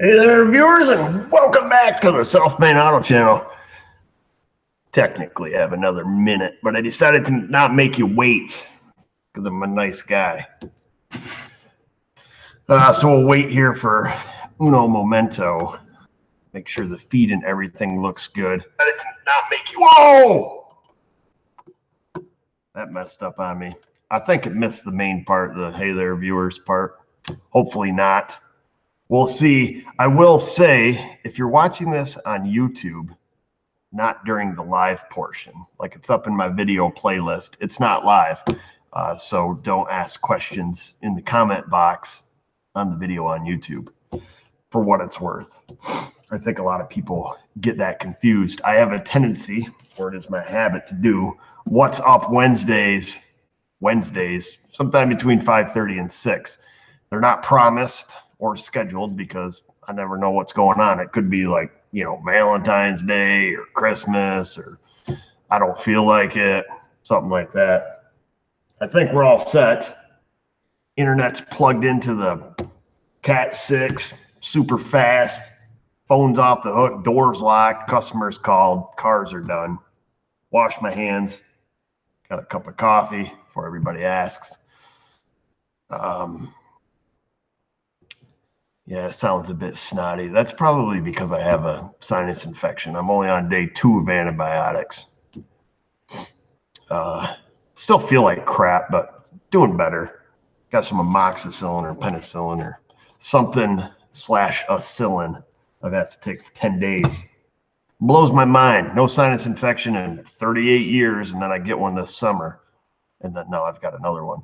Hey there, viewers, and welcome back to the Self-Made Auto channel. Technically, I have another minute, but I decided to not make you wait because I'm a nice guy. So we'll wait here for uno momento. Make sure the feed and everything looks good. Decided to not make you. Whoa! That messed up on me. I think it missed the main part, the hey there, viewers part. Hopefully not. We'll see. I will say, if you're watching this on YouTube, not during the live portion, like it's up in my video playlist, it's not live. So don't ask questions in the comment box on the video on YouTube, for what it's worth. I think a lot of people get that confused. I have a tendency, or it is my habit, to do What's Up Wednesdays, sometime between 5:30 and 6. They're not promised or scheduled because I never know what's going on. It could be like, Valentine's Day or Christmas, or I don't feel like it, something like that. I think we're all set. Internet's plugged into the Cat 6, super fast, phone's off the hook, doors locked, customers called, cars are done. Wash my hands, got a cup of coffee before everybody asks. Yeah, it sounds a bit snotty. That's probably because I have a sinus infection. I'm only on day 2 of antibiotics. Still feel like crap, but doing better. Got some amoxicillin or penicillin or something /acillin I've had to take for 10 days. Blows my mind. No sinus infection in 38 years, and then I get one this summer. And then now I've got another one.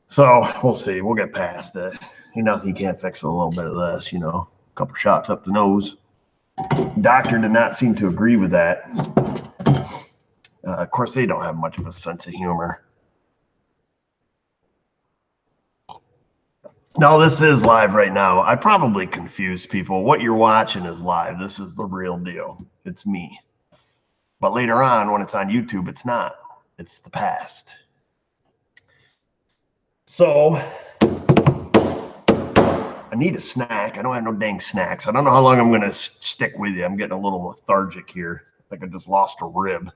So we'll see. We'll get past it. Ain't nothing you can't fix with a little bit of this, a couple shots up the nose. Doctor did not seem to agree with that. Of course, they don't have much of a sense of humor. No, this is live right now. I probably confused people. What you're watching is live. This is the real deal. It's me. But later on, when it's on YouTube, it's not. It's the past. So I need a snack. I don't have no dang snacks. I don't know how long I'm going to stick with you. I'm getting a little lethargic here. I think I just lost a rib.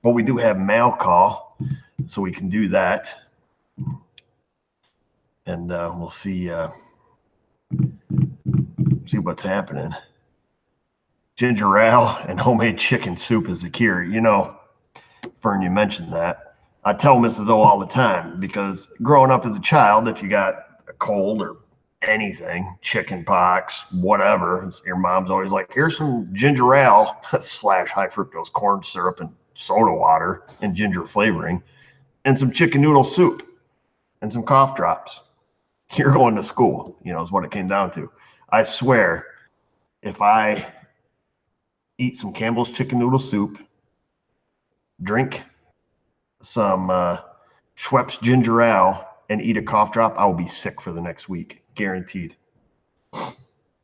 But we do have mail call, so we can do that. And we'll see what's happening. Ginger ale and homemade chicken soup is the cure. Fern, you mentioned that. I tell Mrs. O all the time, because growing up as a child, if you got a cold or anything, chicken pox, whatever, your mom's always like, here's some ginger ale / high fructose corn syrup and soda water and ginger flavoring and some chicken noodle soup and some cough drops. You're going to school, is what it came down to. I swear, if I eat some Campbell's chicken noodle soup, drink some Schweppes ginger ale, and eat a cough drop, I will be sick for the next week. Guaranteed.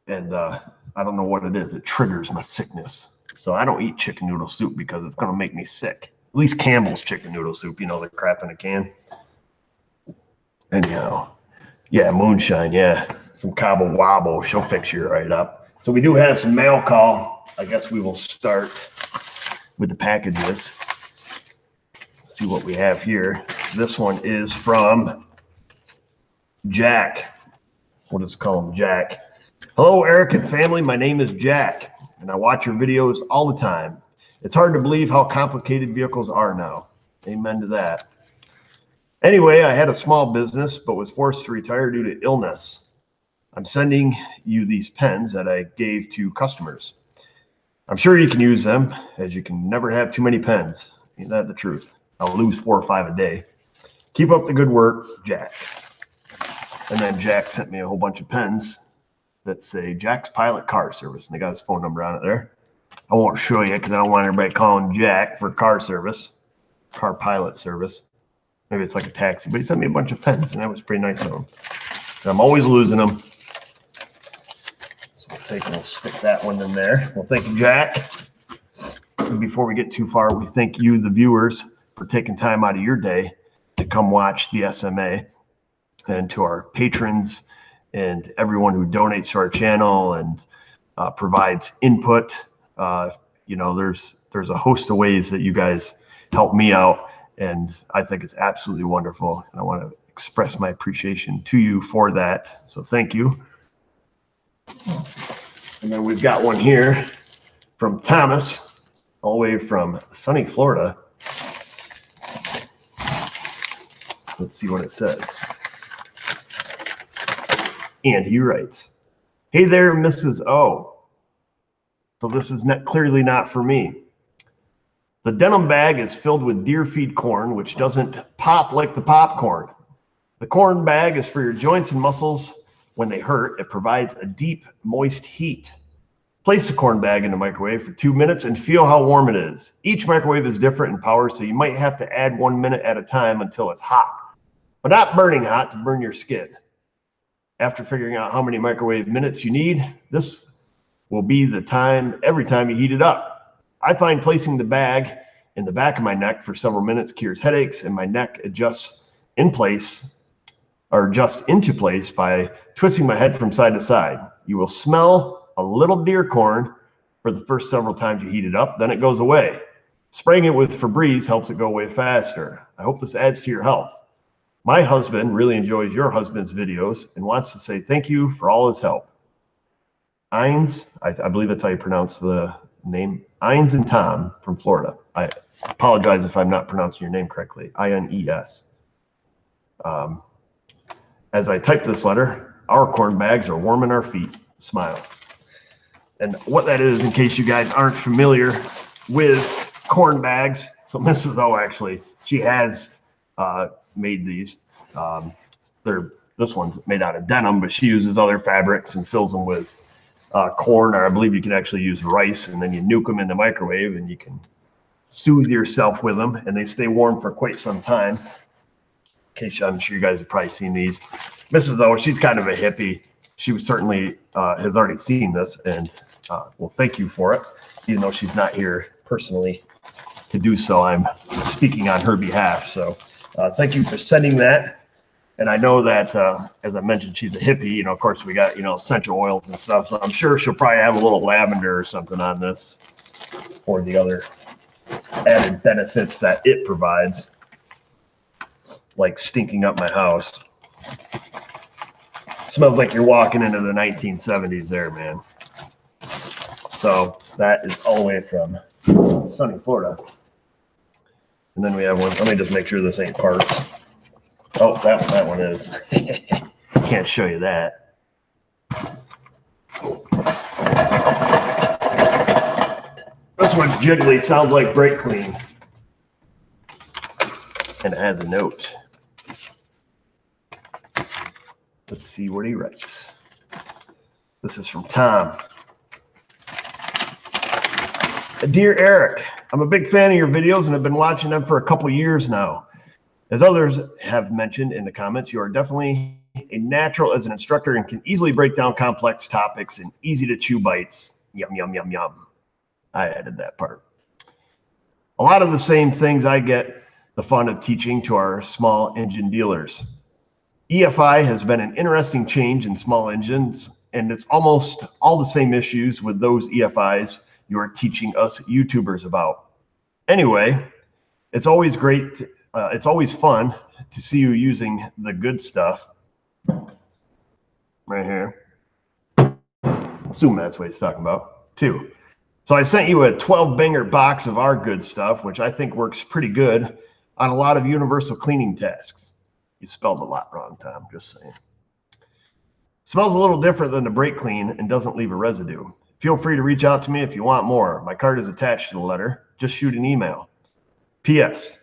And I don't know what it is. It triggers my sickness. So I don't eat chicken noodle soup because it's going to make me sick. At least Campbell's chicken noodle soup, the crap in a can. And, yeah, moonshine, yeah. Some Cabo Wabo, she'll fix you right up. So we do have some mail call. I guess we will start with the packages. See what we have here. This one is from Jack. We'll just call him Jack. Hello, Eric and family. My name is Jack, and I watch your videos all the time. It's hard to believe how complicated vehicles are now. Amen to that. Anyway, I had a small business, but was forced to retire due to illness. I'm sending you these pens that I gave to customers. I'm sure you can use them, as you can never have too many pens. Ain't that the truth? I'll lose 4 or 5 a day. Keep up the good work, Jack. And then Jack sent me a whole bunch of pens that say Jack's Pilot Car Service, and they got his phone number on it there. I won't show you because I don't want everybody calling Jack for car service, car pilot service. Maybe it's like a taxi, but he sent me a bunch of pens, and that was pretty nice of him. And I'm always losing them. So we'll stick that one in there. Well, thank you, Jack. And before we get too far, we thank you, the viewers, for taking time out of your day to come watch the SMA. And to our patrons and everyone who donates to our channel and provides input. You know, there's a host of ways that you guys help me out, and I think it's absolutely wonderful. And I want to express my appreciation to you for that. So thank you. And then we've got one here from Thomas, all the way from sunny Florida. Let's see what it says. And he writes, "Hey there, Mrs. O. So this is clearly not for me. The denim bag is filled with deer feed corn, which doesn't pop like the popcorn. The corn bag is for your joints and muscles. When they hurt, it provides a deep, moist heat. Place the corn bag in the microwave for 2 minutes and feel how warm it is. Each microwave is different in power, so you might have to add 1 minute at a time until it's hot, but not burning hot to burn your skin. After figuring out how many microwave minutes you need, this will be the time every time you heat it up. I find placing the bag in the back of my neck for several minutes cures headaches, and my neck adjusts in place or adjust into place by twisting my head from side to side. You will smell a little deer corn for the first several times you heat it up, then it goes away. Spraying it with Febreze helps it go away faster. I hope this adds to your health. My husband really enjoys your husband's videos and wants to say thank you for all his help. Ines, I believe that's how you pronounce the name, Ines and Tom from Florida. I apologize if I'm not pronouncing your name correctly, I-N-E-S. As I type this letter, our corn bags are warming our feet. Smile. And what that is, in case you guys aren't familiar with corn bags, so Mrs. O actually, she has made these. This one's made out of denim, but she uses other fabrics and fills them with corn, or I believe you can actually use rice, and then you nuke them in the microwave and you can soothe yourself with them, and they stay warm for quite some time. In case, I'm sure you guys have probably seen these. Mrs. O, she's kind of a hippie. She certainly has already seen this, and well, thank you for it. Even though she's not here personally to do so, I'm speaking on her behalf. So thank you for sending that. And I know that, as I mentioned, she's a hippie. You know, of course, we got, you know, essential oils and stuff. So I'm sure she'll probably have a little lavender or something on this, or the other added benefits that it provides, like stinking up my house. Smells like you're walking into the 1970s there, man. So that is all the way from sunny Florida. And then we have one. Let me just make sure this ain't parts. Oh, that one is. Can't show you that. This one's jiggly. Sounds like brake clean. And it has a note. Let's see what he writes. This is from Tom. Dear Eric, I'm a big fan of your videos and have been watching them for a couple years now. As others have mentioned in the comments, you are definitely a natural as an instructor and can easily break down complex topics in easy to chew bites. Yum, yum, yum, yum. I added that part. A lot of the same things I get the fun of teaching to our small engine dealers. EFI has been an interesting change in small engines, and it's almost all the same issues with those EFIs you are teaching us YouTubers about. Anyway, it's always great. It's always fun to see you using the good stuff right here. Assume that's what he's talking about too. So I sent you a 12-banger box of our good stuff, which I think works pretty good on a lot of universal cleaning tasks. You spelled a lot wrong, Tom, just saying. Smells a little different than the brake clean and doesn't leave a residue. Feel free to reach out to me if you want more. My card is attached to the letter. Just shoot an email. P.S.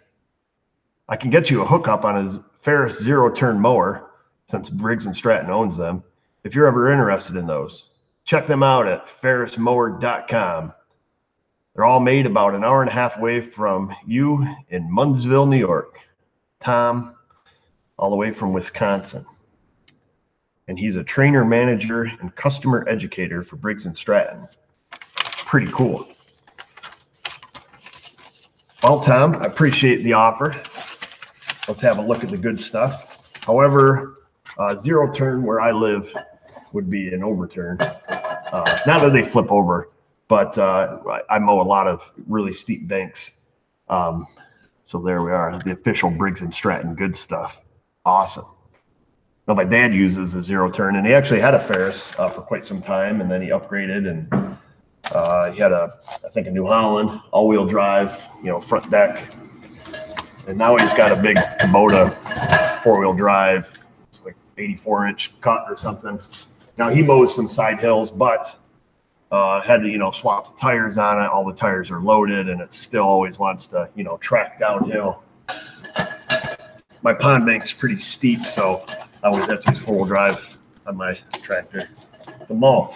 I can get you a hookup on his Ferris zero-turn mower, since Briggs & Stratton owns them, if you're ever interested in those. Check them out at ferrismower.com. They're all made about an hour and a half away from you in Munnsville, New York. Tom, all the way from Wisconsin. And he's a trainer, manager, and customer educator for Briggs & Stratton. Pretty cool. Well, Tom, I appreciate the offer. Let's have a look at the good stuff. However, Zero turn where I live would be an overturn. Not that they flip over, but I mow a lot of really steep banks. So there we are, the official Briggs & Stratton good stuff. Awesome. Now my dad uses a zero turn, and he actually had a Ferris for quite some time, and then he upgraded, and he had I think a New Holland all-wheel drive, front deck, and now he's got a big Kubota four-wheel drive. It's like 84-inch cut or something. Now he mows some side hills, but had to, swap the tires on it. All the tires are loaded, and it still always wants to, track downhill. My pond bank's pretty steep, so I always have to use four-wheel drive on my tractor to mow.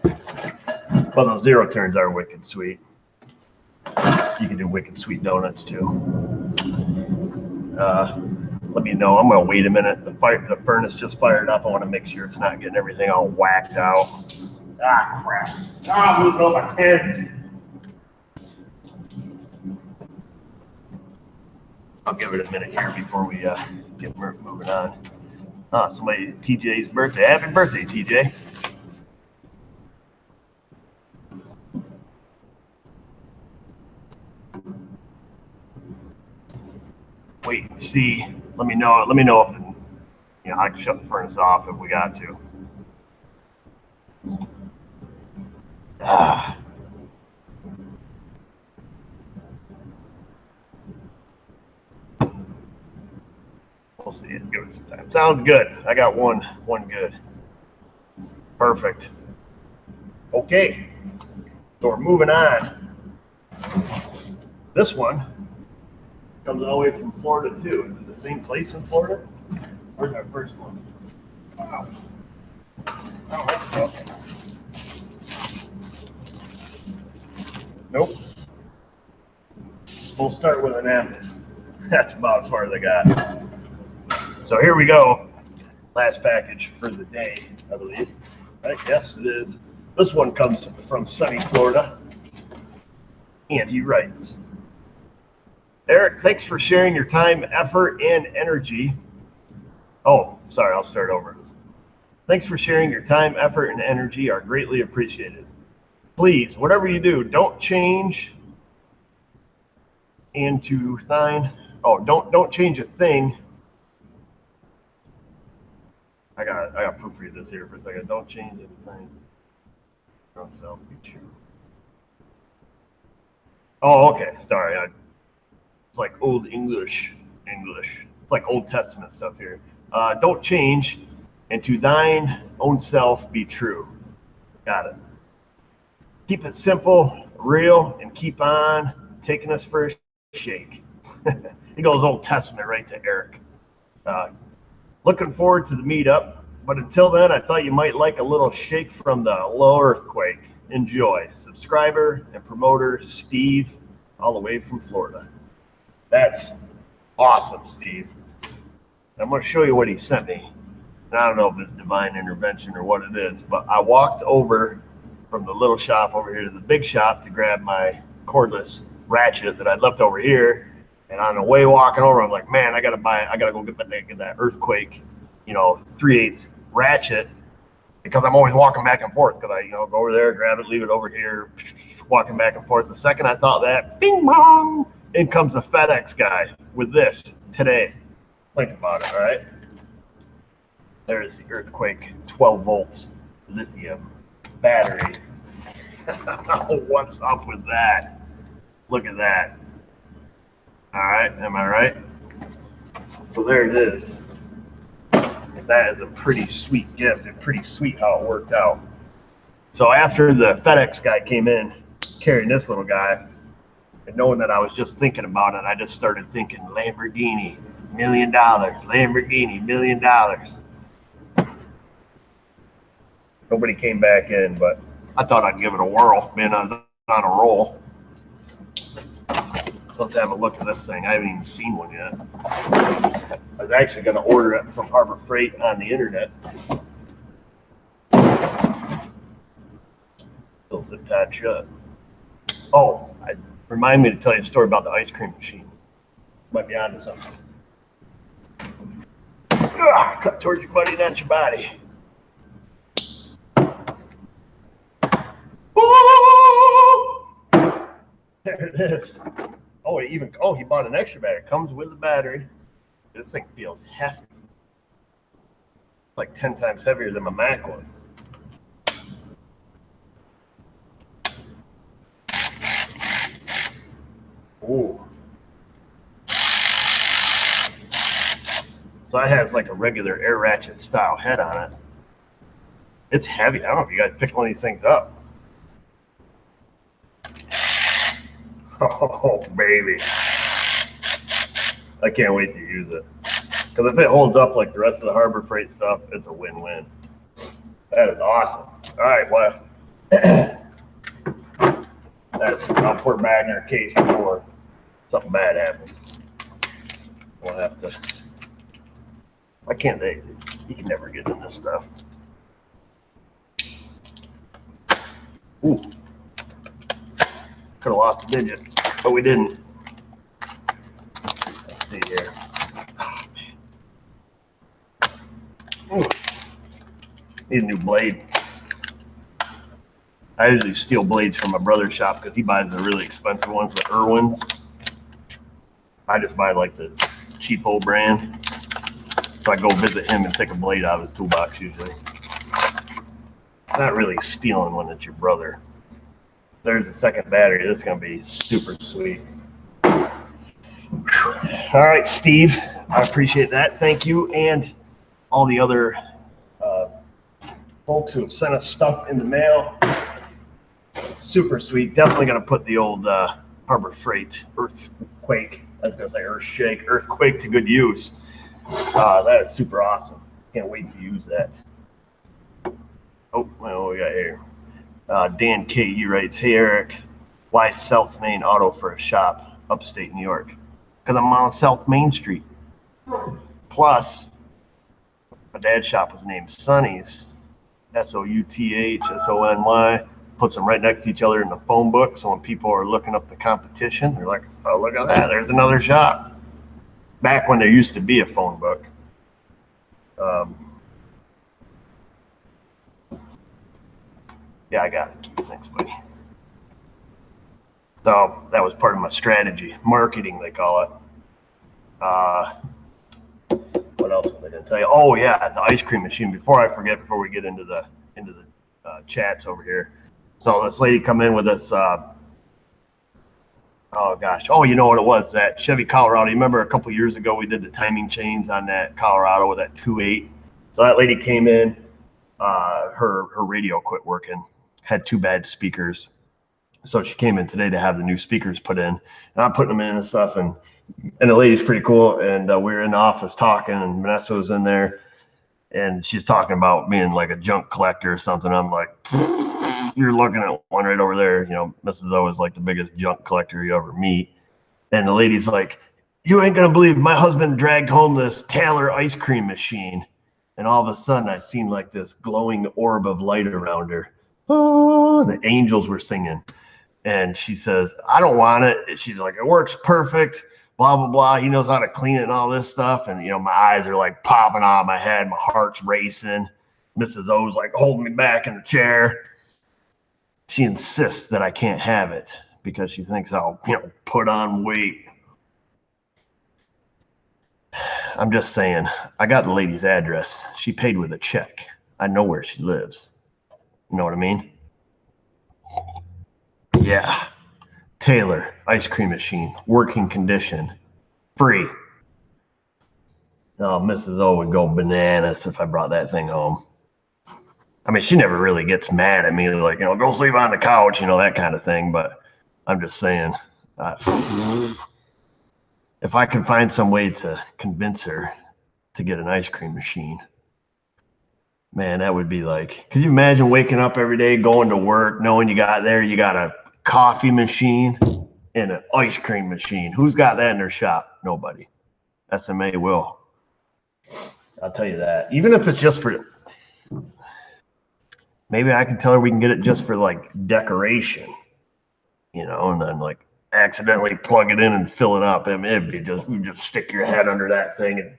Well, those zero turns are wicked sweet. You can do wicked sweet donuts too. Let me know. I'm gonna wait a minute. The furnace just fired up. I want to make sure it's not getting everything all whacked out. Ah, crap. I'm losing all my pins. I'll give it a minute here before we get moving on. Somebody, TJ's birthday. Happy birthday, TJ. Wait and see. Let me know if I can shut the furnace off if we got to. We'll see. Let's give it some time. Sounds good. I got one good. Perfect. Okay. So we're moving on. This one comes all the way from Florida too. Is it the same place in Florida? Where's our first one? Wow. I don't think so. Nope. We'll start with an M. That's about as far as I got. So here we go. Last package for the day, I believe. Right? Yes, it is. This one comes from sunny Florida. And he writes, Eric, thanks for sharing your time, effort, and energy. Oh, sorry, I'll start over. Thanks for sharing your time, effort, and energy are greatly appreciated. Please, whatever you do, don't change into thine. Oh, don't change a thing. I got proofread this here for a second. Don't change anything. Don't self be true. Oh, okay. Sorry. It's like old English. It's like Old Testament stuff here. Don't change, and to thine own self be true. Got it. Keep it simple, real, and keep on taking us for a shake. He goes Old Testament right to Eric. Looking forward to the meetup, but until then, I thought you might like a little shake from the low earthquake. Enjoy. Subscriber and promoter Steve, all the way from Florida. That's awesome, Steve. I'm going to show you what he sent me. And I don't know if it's divine intervention or what it is, but I walked over from the little shop over here to the big shop to grab my cordless ratchet that I left over here. And on the way walking over, I'm like, man, I gotta go get that earthquake, 3/8 ratchet, because I'm always walking back and forth. Because I, go over there, grab it, leave it over here, walking back and forth. The second I thought that, bing bong, in comes the FedEx guy with this today. Think about it, all right? There's the earthquake 12 volts lithium battery. What's up with that? Look at that. All right, am I right? So there it is. That is a pretty sweet gift and pretty sweet how it worked out. So after the FedEx guy came in carrying this little guy, and knowing that I was just thinking about it, I just started thinking Lamborghini, $1 million, Lamborghini, $1 million. Nobody came back in, but I thought I'd give it a whirl, being on a roll. So let's have a look at this thing. I haven't even seen one yet. I was actually going to order it from Harbor Freight on the internet. Still zip tied shut. Oh, remind me to tell you a story about the ice cream machine. Might be onto something. Cut towards your buddy, not your body. Ooh! There it is. Oh, he bought an extra battery. It comes with the battery. This thing feels hefty. It's like 10 times heavier than my Mac one. Ooh. So that has like a regular air ratchet style head on it. It's heavy. I don't know if you guys pick one of these things up. Oh, baby. I can't wait to use it. Because if it holds up like the rest of the Harbor Freight stuff, it's a win-win. That is awesome. All right, well, I'll put it back in our case before something bad happens. We'll have to. I can't. You can never get in this stuff. Ooh. Could have lost a digit, but we didn't. Let's see here. Oh, man. Ooh. Need a new blade. I usually steal blades from my brother's shop because he buys the really expensive ones, the Irwins. I just buy like the cheapo brand. So I go visit him and take a blade out of his toolbox usually. Not really stealing when it's your brother. There's a second battery. This is going to be super sweet. All right, Steve. I appreciate that. Thank you. And all the other folks who have sent us stuff in the mail. Super sweet. Definitely going to put the old Harbor Freight earthquake, I was going to say earthquake to good use. That is super awesome. Can't wait to use that. Oh, well, what we got here? Dan K, he writes, "Hey Eric, why South Main Auto for a shop, upstate New York?" Because I'm on South Main Street. Plus, my dad's shop was named Sonny's, Southsony. Puts them right next to each other in the phone book. So when people are looking up the competition, they're like, "Oh, look at that! There's another shop." Back when there used to be a phone book. Yeah, I got it. Thanks, buddy. So that was part of my strategy. Marketing, they call it. What else was I going to tell you? Oh, yeah, the ice cream machine. Before I forget, before we get into the chats over here. So this lady come in with this, oh, gosh. Oh, you know what it was? That Chevy Colorado. You remember a couple years ago we did the timing chains on that Colorado with that 2.8? So that lady came in. Her radio quit working. Had two bad speakers. So she came in today to have the new speakers put in. And I'm putting them in and stuff. And the lady's pretty cool. And we were in the office talking, and Vanessa was in there. And she's talking about being like a junk collector or something. I'm like, you're looking at one right over there. You know, Mrs. O is like the biggest junk collector you ever meet. And the lady's like, "You ain't going to believe my husband dragged home this Taylor ice cream machine." And all of a sudden I seen like this glowing orb of light around her. Oh, the angels were singing. And she says, "I don't want it." And she's like, "It works perfect, blah, blah, blah. He knows how to clean it and all this stuff." And, you know, my eyes are like popping out of my head. My heart's racing. Mrs. O's like holding me back in the chair. She insists that I can't have it because she thinks I'll, you know, put on weight. I'm just saying, I got the lady's address. She paid with a check. I know where she lives. You know what I mean? Yeah. Taylor, ice cream machine, working condition, free. Oh, Mrs. O would go bananas if I brought that thing home. I mean, she never really gets mad at me, like, you know, "Go sleep on the couch," you know, that kind of thing. But I'm just saying, if I can find some way to convince her to get an ice cream machine, man, that would be like, could you imagine waking up every day, going to work, knowing you got a coffee machine and an ice cream machine? Who's got that in their shop? Nobody. SMA will. I'll tell you that. Even if it's just for, maybe I can tell her we can get it just for like decoration, you know, and then like accidentally plug it in and fill it up. I mean, it'd be just, you just stick your head under that thing and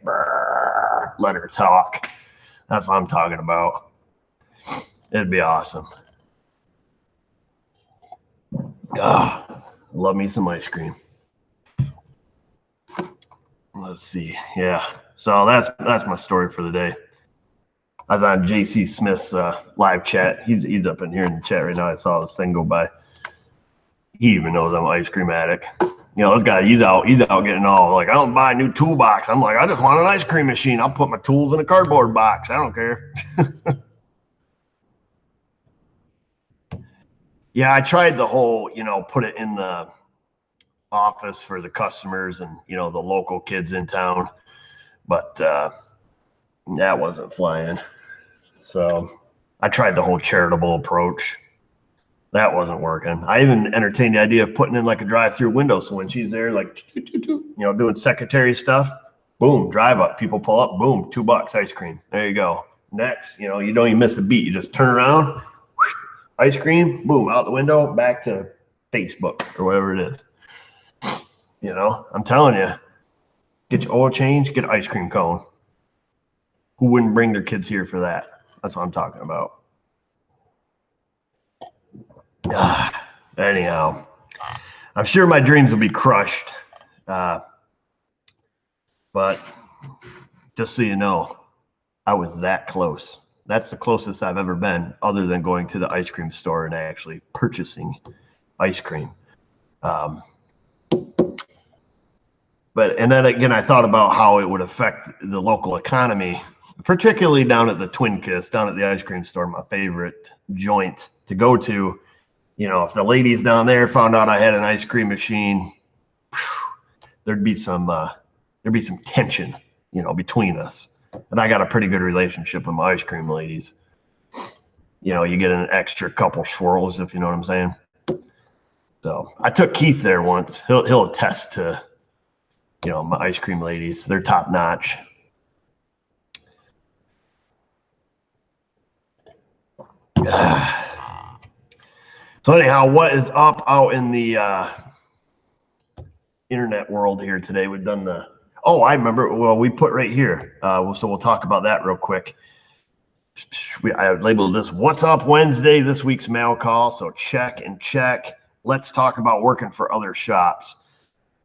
let her talk. That's what I'm talking about. It'd be awesome. Love me some ice cream. Let's see. Yeah. So that's my story for the day. I was on JC Smith's live chat. He's up in here in the chat right now. I saw this thing go by. He even knows I'm an ice cream addict. You know, this guy, he's out getting all like, I don't buy a new toolbox. I'm like, I just want an ice cream machine. I'll put my tools in a cardboard box. I don't care. Yeah, I tried the whole, you know, put it in the office for the customers and, you know, the local kids in town, but that wasn't flying. So I tried the whole charitable approach. That wasn't working. I even entertained the idea of putting in like a drive-through window. So when she's there, like, you know, doing secretary stuff, boom, drive up. People pull up, boom, $2 ice cream. There you go. Next, you know, you don't even miss a beat. You just turn around, ice cream, boom, out the window, back to Facebook or whatever it is. You know, I'm telling you, get your oil change, get an ice cream cone. Who wouldn't bring their kids here for that? That's what I'm talking about. Anyhow, I'm sure my dreams will be crushed. But just so you know, I was that close. That's the closest I've ever been, other than going to the ice cream store and actually purchasing ice cream. But and then again, I thought about how it would affect the local economy, particularly down at the Twin Kiss, down at the ice cream store, my favorite joint to go to. You know, if the ladies down there found out I had an ice cream machine, there'd be some tension, you know, between us. And I got a pretty good relationship with my ice cream ladies. You know, you get an extra couple swirls, if you know what I'm saying. So I took Keith there once. He'll attest to, you know, my ice cream ladies. They're top notch. So anyhow, what is up out in the internet world here today? We've done the, oh, I remember, well, we put right here. So we'll talk about that real quick. I labeled this What's Up Wednesday, this week's mail call. So check and check. Let's talk about working for other shops.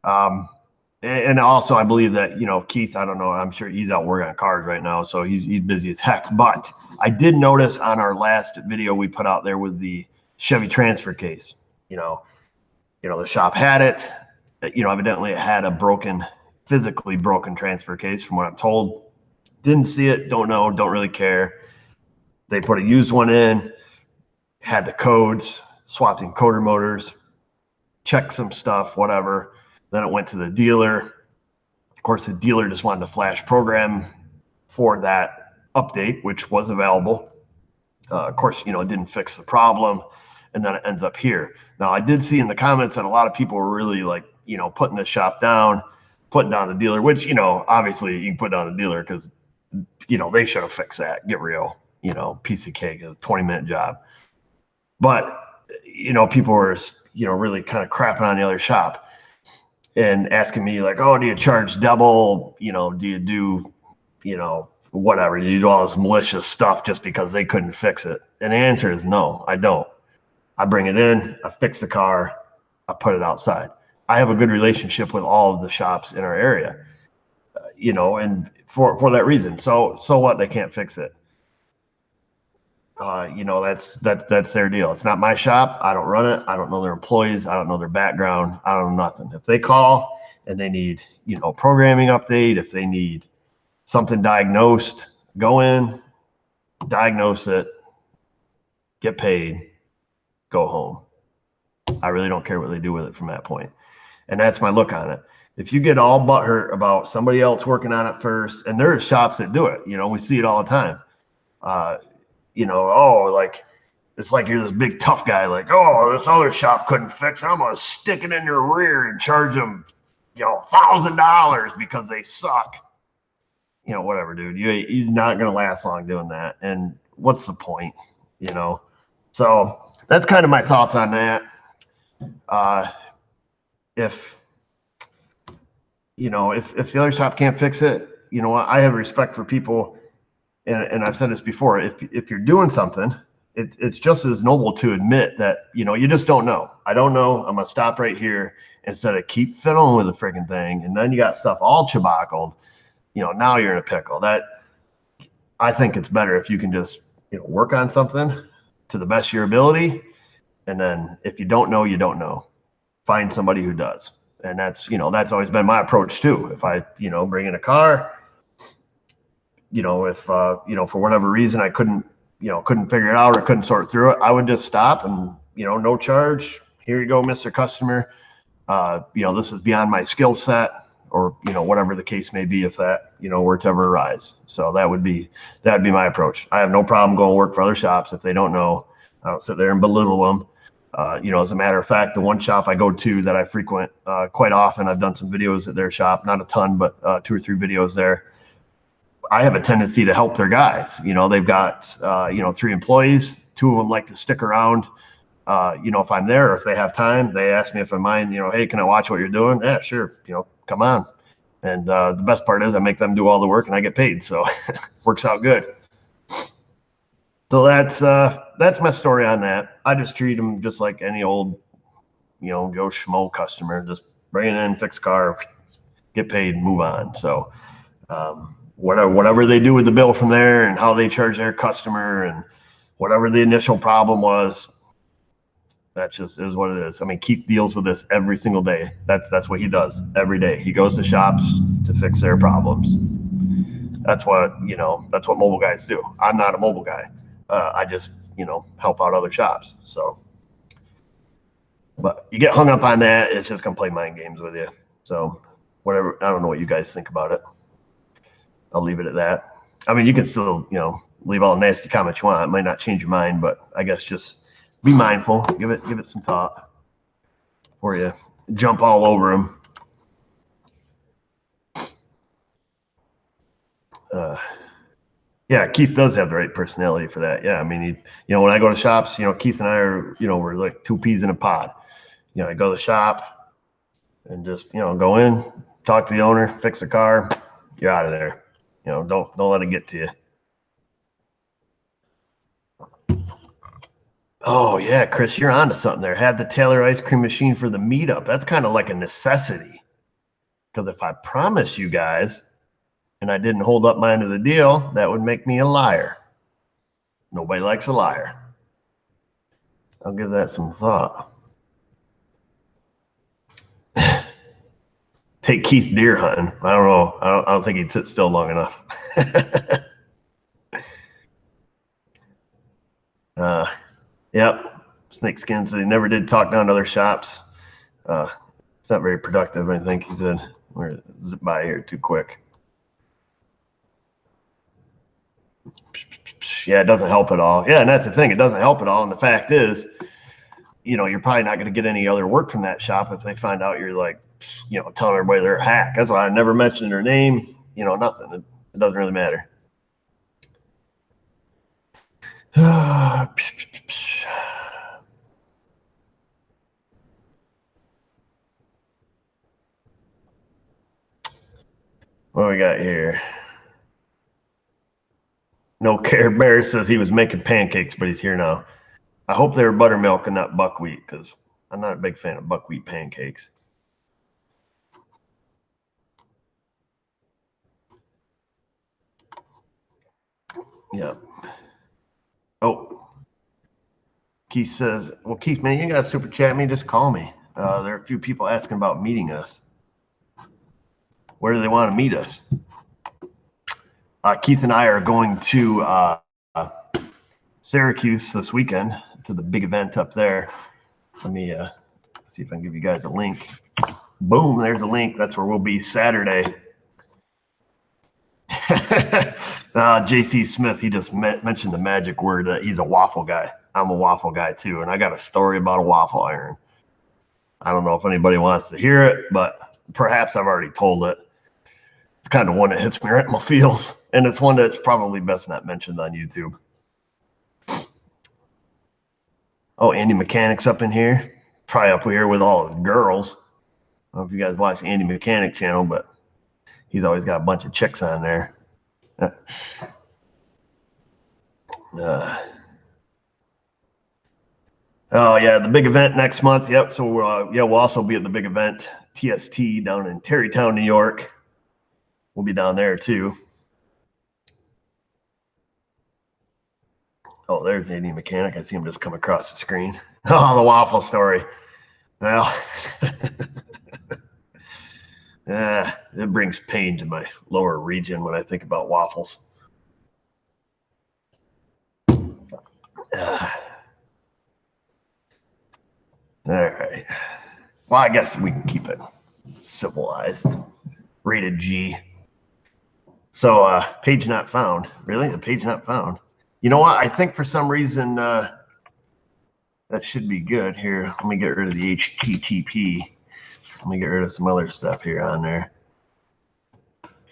And also, I believe that, you know, Keith, I don't know, I'm sure he's out working on cars right now, so he's busy as heck. But I did notice on our last video we put out there with the Chevy transfer case, you know, the shop had it, you know, evidently it had a physically broken transfer case from what I'm told. Didn't see it, don't know, don't really care. They put a used one in, had the codes, swapped in coder motors, checked some stuff, whatever. Then it went to the dealer. Of course, the dealer just wanted the flash program for that update, which was available. Of course, you know, it didn't fix the problem. And then it ends up here. Now, I did see in the comments that a lot of people were really like, you know, putting the shop down, putting down the dealer, which, you know, obviously you can put down the dealer because, you know, they should have fixed that. Get real, you know, piece of cake is a 20-minute job. But, you know, people were, you know, really kind of crapping on the other shop and asking me like, oh, do you charge double? You know, do you do, you know, whatever? Do you do all this malicious stuff just because they couldn't fix it? And the answer is no, I don't. I bring it in, I fix the car, I put it outside. I have a good relationship with all of the shops in our area, you know, and for that reason. So what? They can't fix it. You know, that's their deal. It's not my shop. I don't run it. I don't know their employees. I don't know their background. I don't know nothing. If they call and they need, you know, programming update, if they need something diagnosed, go in, diagnose it, get paid, go home. I really don't care what they do with it from that point. And that's my look on it. If you get all butthurt about somebody else working on it first, and there are shops that do it, you know, we see it all the time. You know, oh, like, it's like you're this big tough guy, like, oh, this other shop couldn't fix it. I'm going to stick it in their rear and charge them, you know, $1,000 because they suck. You know, whatever, dude. You're not going to last long doing that. And what's the point, you know? So that's kind of my thoughts on that. if if the other shop can't fix it, I have respect for people, and I've said this before. If you're doing something, it's just as noble to admit that you just don't know. I don't know. I'm gonna stop right here instead of keep fiddling with the freaking thing, and then you got stuff all chabackled. Now you're in a pickle. I think it's better if you can just work on something to the best of your ability, and then if you don't know, you don't know. Find somebody who does. And that's always been my approach too. If I bring in a car, if for whatever reason I couldn't figure it out or couldn't sort through it, I would just stop and no charge. Here you go, Mr. Customer. This is beyond my skill set, or whatever the case may be, if that were to ever arise. So that'd be my approach. I have no problem going to work for other shops if they don't know. I don't sit there and belittle them. As a matter of fact, the one shop I go to that I frequent quite often, I've done some videos at their shop, not a ton, but 2 or 3 videos there. I have a tendency to help their guys. They've got 3 employees. 2 of them like to stick around. If I'm there or if they have time, they ask me if I mind. Hey, can I watch what you're doing? Yeah, sure. Come on. And the best part is I make them do all the work and I get paid, so works out good. So that's my story on that. I just treat them just like any old, Joe Schmo customer. Just bring it in, fix car, get paid, move on. So whatever they do with the bill from there and how they charge their customer and whatever the initial problem was, that just is what it is. I mean, Keith deals with this every single day. That's what he does every day. He goes to shops to fix their problems. That's what mobile guys do. I'm not a mobile guy. I just, help out other shops. So, but you get hung up on that, it's just gonna play mind games with you. So, whatever. I don't know what you guys think about it. I'll leave it at that. I mean, you can still, leave all the nasty comments you want. It might not change your mind, but I guess just be mindful. Give it some thought before you jump all over them. Yeah, Keith does have the right personality for that. Yeah, I mean, when I go to shops, Keith and I are, we're like 2 peas in a pod. I go to the shop and just, go in, talk to the owner, fix the car, you're out of there. Don't let it get to you. Oh yeah, Chris, you're onto something there. Have the Taylor ice cream machine for the meetup. That's kind of like a necessity. Because if I promise you guys and I didn't hold up my end of the deal, that would make me a liar. Nobody likes a liar. I'll give that some thought. Take Keith deer hunting. I don't know. I don't think he'd sit still long enough. Yep. Snakeskin said he never did talk down to other shops. It's not very productive, I think he said. We're zip by here too quick. Yeah, it doesn't help at all. Yeah, and that's the thing. It doesn't help at all. And the fact is, you're probably not going to get any other work from that shop if they find out you're like, telling everybody they're a hack. That's why I never mentioned their name. Nothing. It doesn't really matter. What do we got here? No Care Bear says he was making pancakes, but he's here now. I hope they were buttermilk and not buckwheat, because I'm not a big fan of buckwheat pancakes. Yeah. Oh. Keith says, well, Keith, man, you got to super chat me. Just call me. There are a few people asking about meeting us. Where do they want to meet us? Keith and I are going to Syracuse this weekend to the big event up there. Let me see if I can give you guys a link. Boom, there's a link. That's where we'll be Saturday. JC Smith, he just mentioned the magic word that he's a waffle guy. I'm a waffle guy too, and I got a story about a waffle iron. I don't know if anybody wants to hear it, but perhaps I've already told it. It's kind of one that hits me right in my feels, and it's one that's probably best not mentioned on YouTube. Oh, Andy Mechanic's up in here. Probably up here with all his girls. don't know if you guys watch the Andy Mechanic channel, but he's always got a bunch of chicks on there. Oh yeah, the big event next month. Yep. So yeah, we'll also be at the big event TST down in Tarrytown, New York. We'll be down there too. Oh, there's Andy Mechanic. I see him just come across the screen. Oh, the waffle story. Well, yeah, it brings pain to my lower region when I think about waffles. All right. Well, I guess we can keep it civilized. Rated G. So, page not found. Really? The page not found. You know what? I think for some reason that should be good. Here, let me get rid of the HTTP. Let me get rid of some other stuff here on there.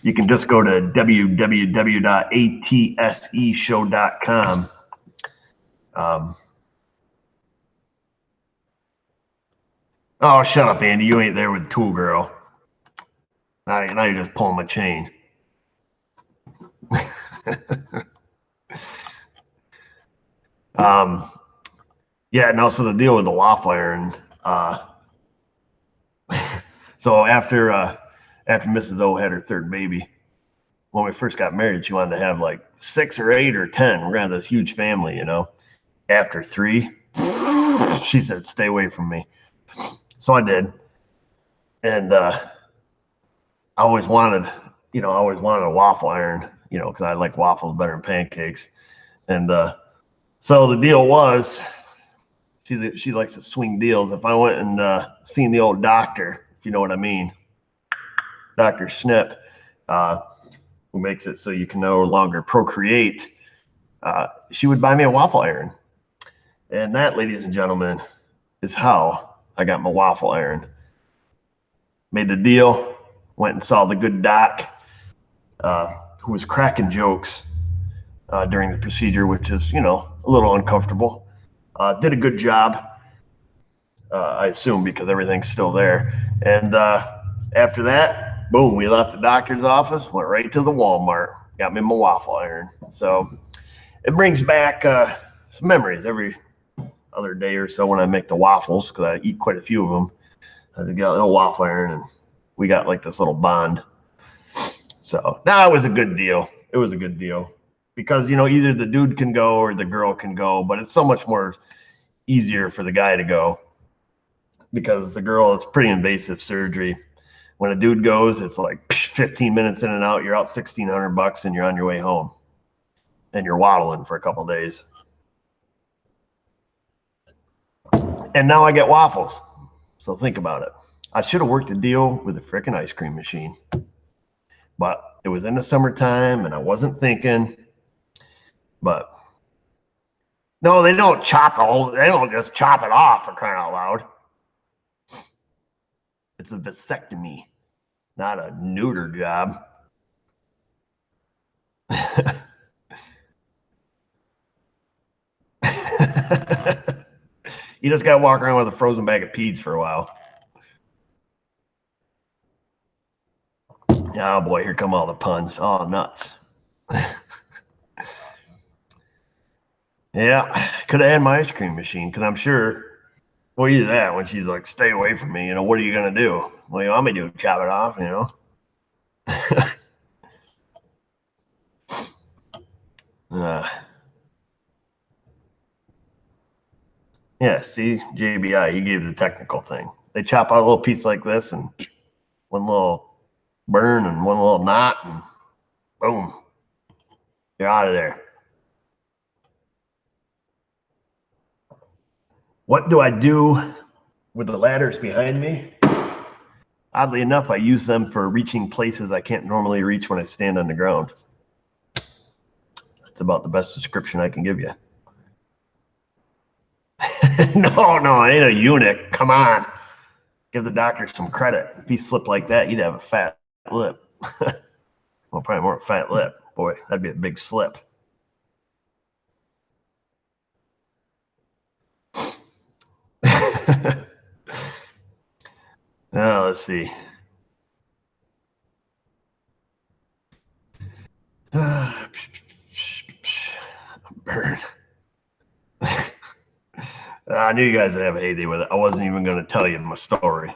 You can just go to www.atseshow.com. Oh, shut up, Andy. You ain't there with Tool Girl. Now you're just pulling my chain. Yeah, no, so the deal with the waffle iron. So after Mrs. O had her third baby, when we first got married, she wanted to have like 6 or 8 or 10. We're gonna have this huge family, you know. After 3, she said, "Stay away from me." So I did, and I always wanted a waffle iron, you know, because I like waffles better than pancakes. And so the deal was, she likes to swing deals. If I went and seen the old doctor, if you know what I mean, Dr. Schnipp, who makes it so you can no longer procreate, she would buy me a waffle iron. And that, ladies and gentlemen, is how I got my waffle iron. Made the deal, went and saw the good doc, who was cracking jokes during the procedure, which is, you know, a little uncomfortable. Did a good job, I assume, because everything's still there. And after that, boom, we left the doctor's office, went right to the Walmart, got me my waffle iron. So it brings back some memories every other day or so when I make the waffles, because I eat quite a few of them. I got a little waffle iron, and we got like this little bond. So that was a good deal. It was a good deal because, you know, either the dude can go or the girl can go, but it's so much more easier for the guy to go because the girl, it's pretty invasive surgery. When a dude goes, it's like 15 minutes in and out. You're out $1,600 and you're on your way home, and you're waddling for a couple of days. And now I get waffles. So think about it. I should have worked a deal with a frickin' ice cream machine, but it was in the summertime and I wasn't thinking. But no, they don't they don't just chop it off, for crying out loud. It's a vasectomy, not a neuter job. You just gotta walk around with a frozen bag of peas for a while. Oh boy, here come all the puns. Oh, nuts. Yeah, could have had my ice cream machine, because I'm sure, well, either that, when she's like, "Stay away from me," you know, what are you gonna do? Well, you want me to chop it off, you know? Yeah, see, JBI, he gave the technical thing. They chop out a little piece like this, and one little burn and one little knot, and boom, you're out of there. What do I do with the ladders behind me? Oddly enough, I use them for reaching places I can't normally reach when I stand on the ground. That's about the best description I can give you. No, I ain't a eunuch. Come on. Give the doctor some credit. If he slipped like that, he'd have a fat lip. Well, probably more a fat lip. Boy, that'd be a big slip. Oh, Let's see. I'm burned. I knew you guys would have a heyday with it. I wasn't even going to tell you my story.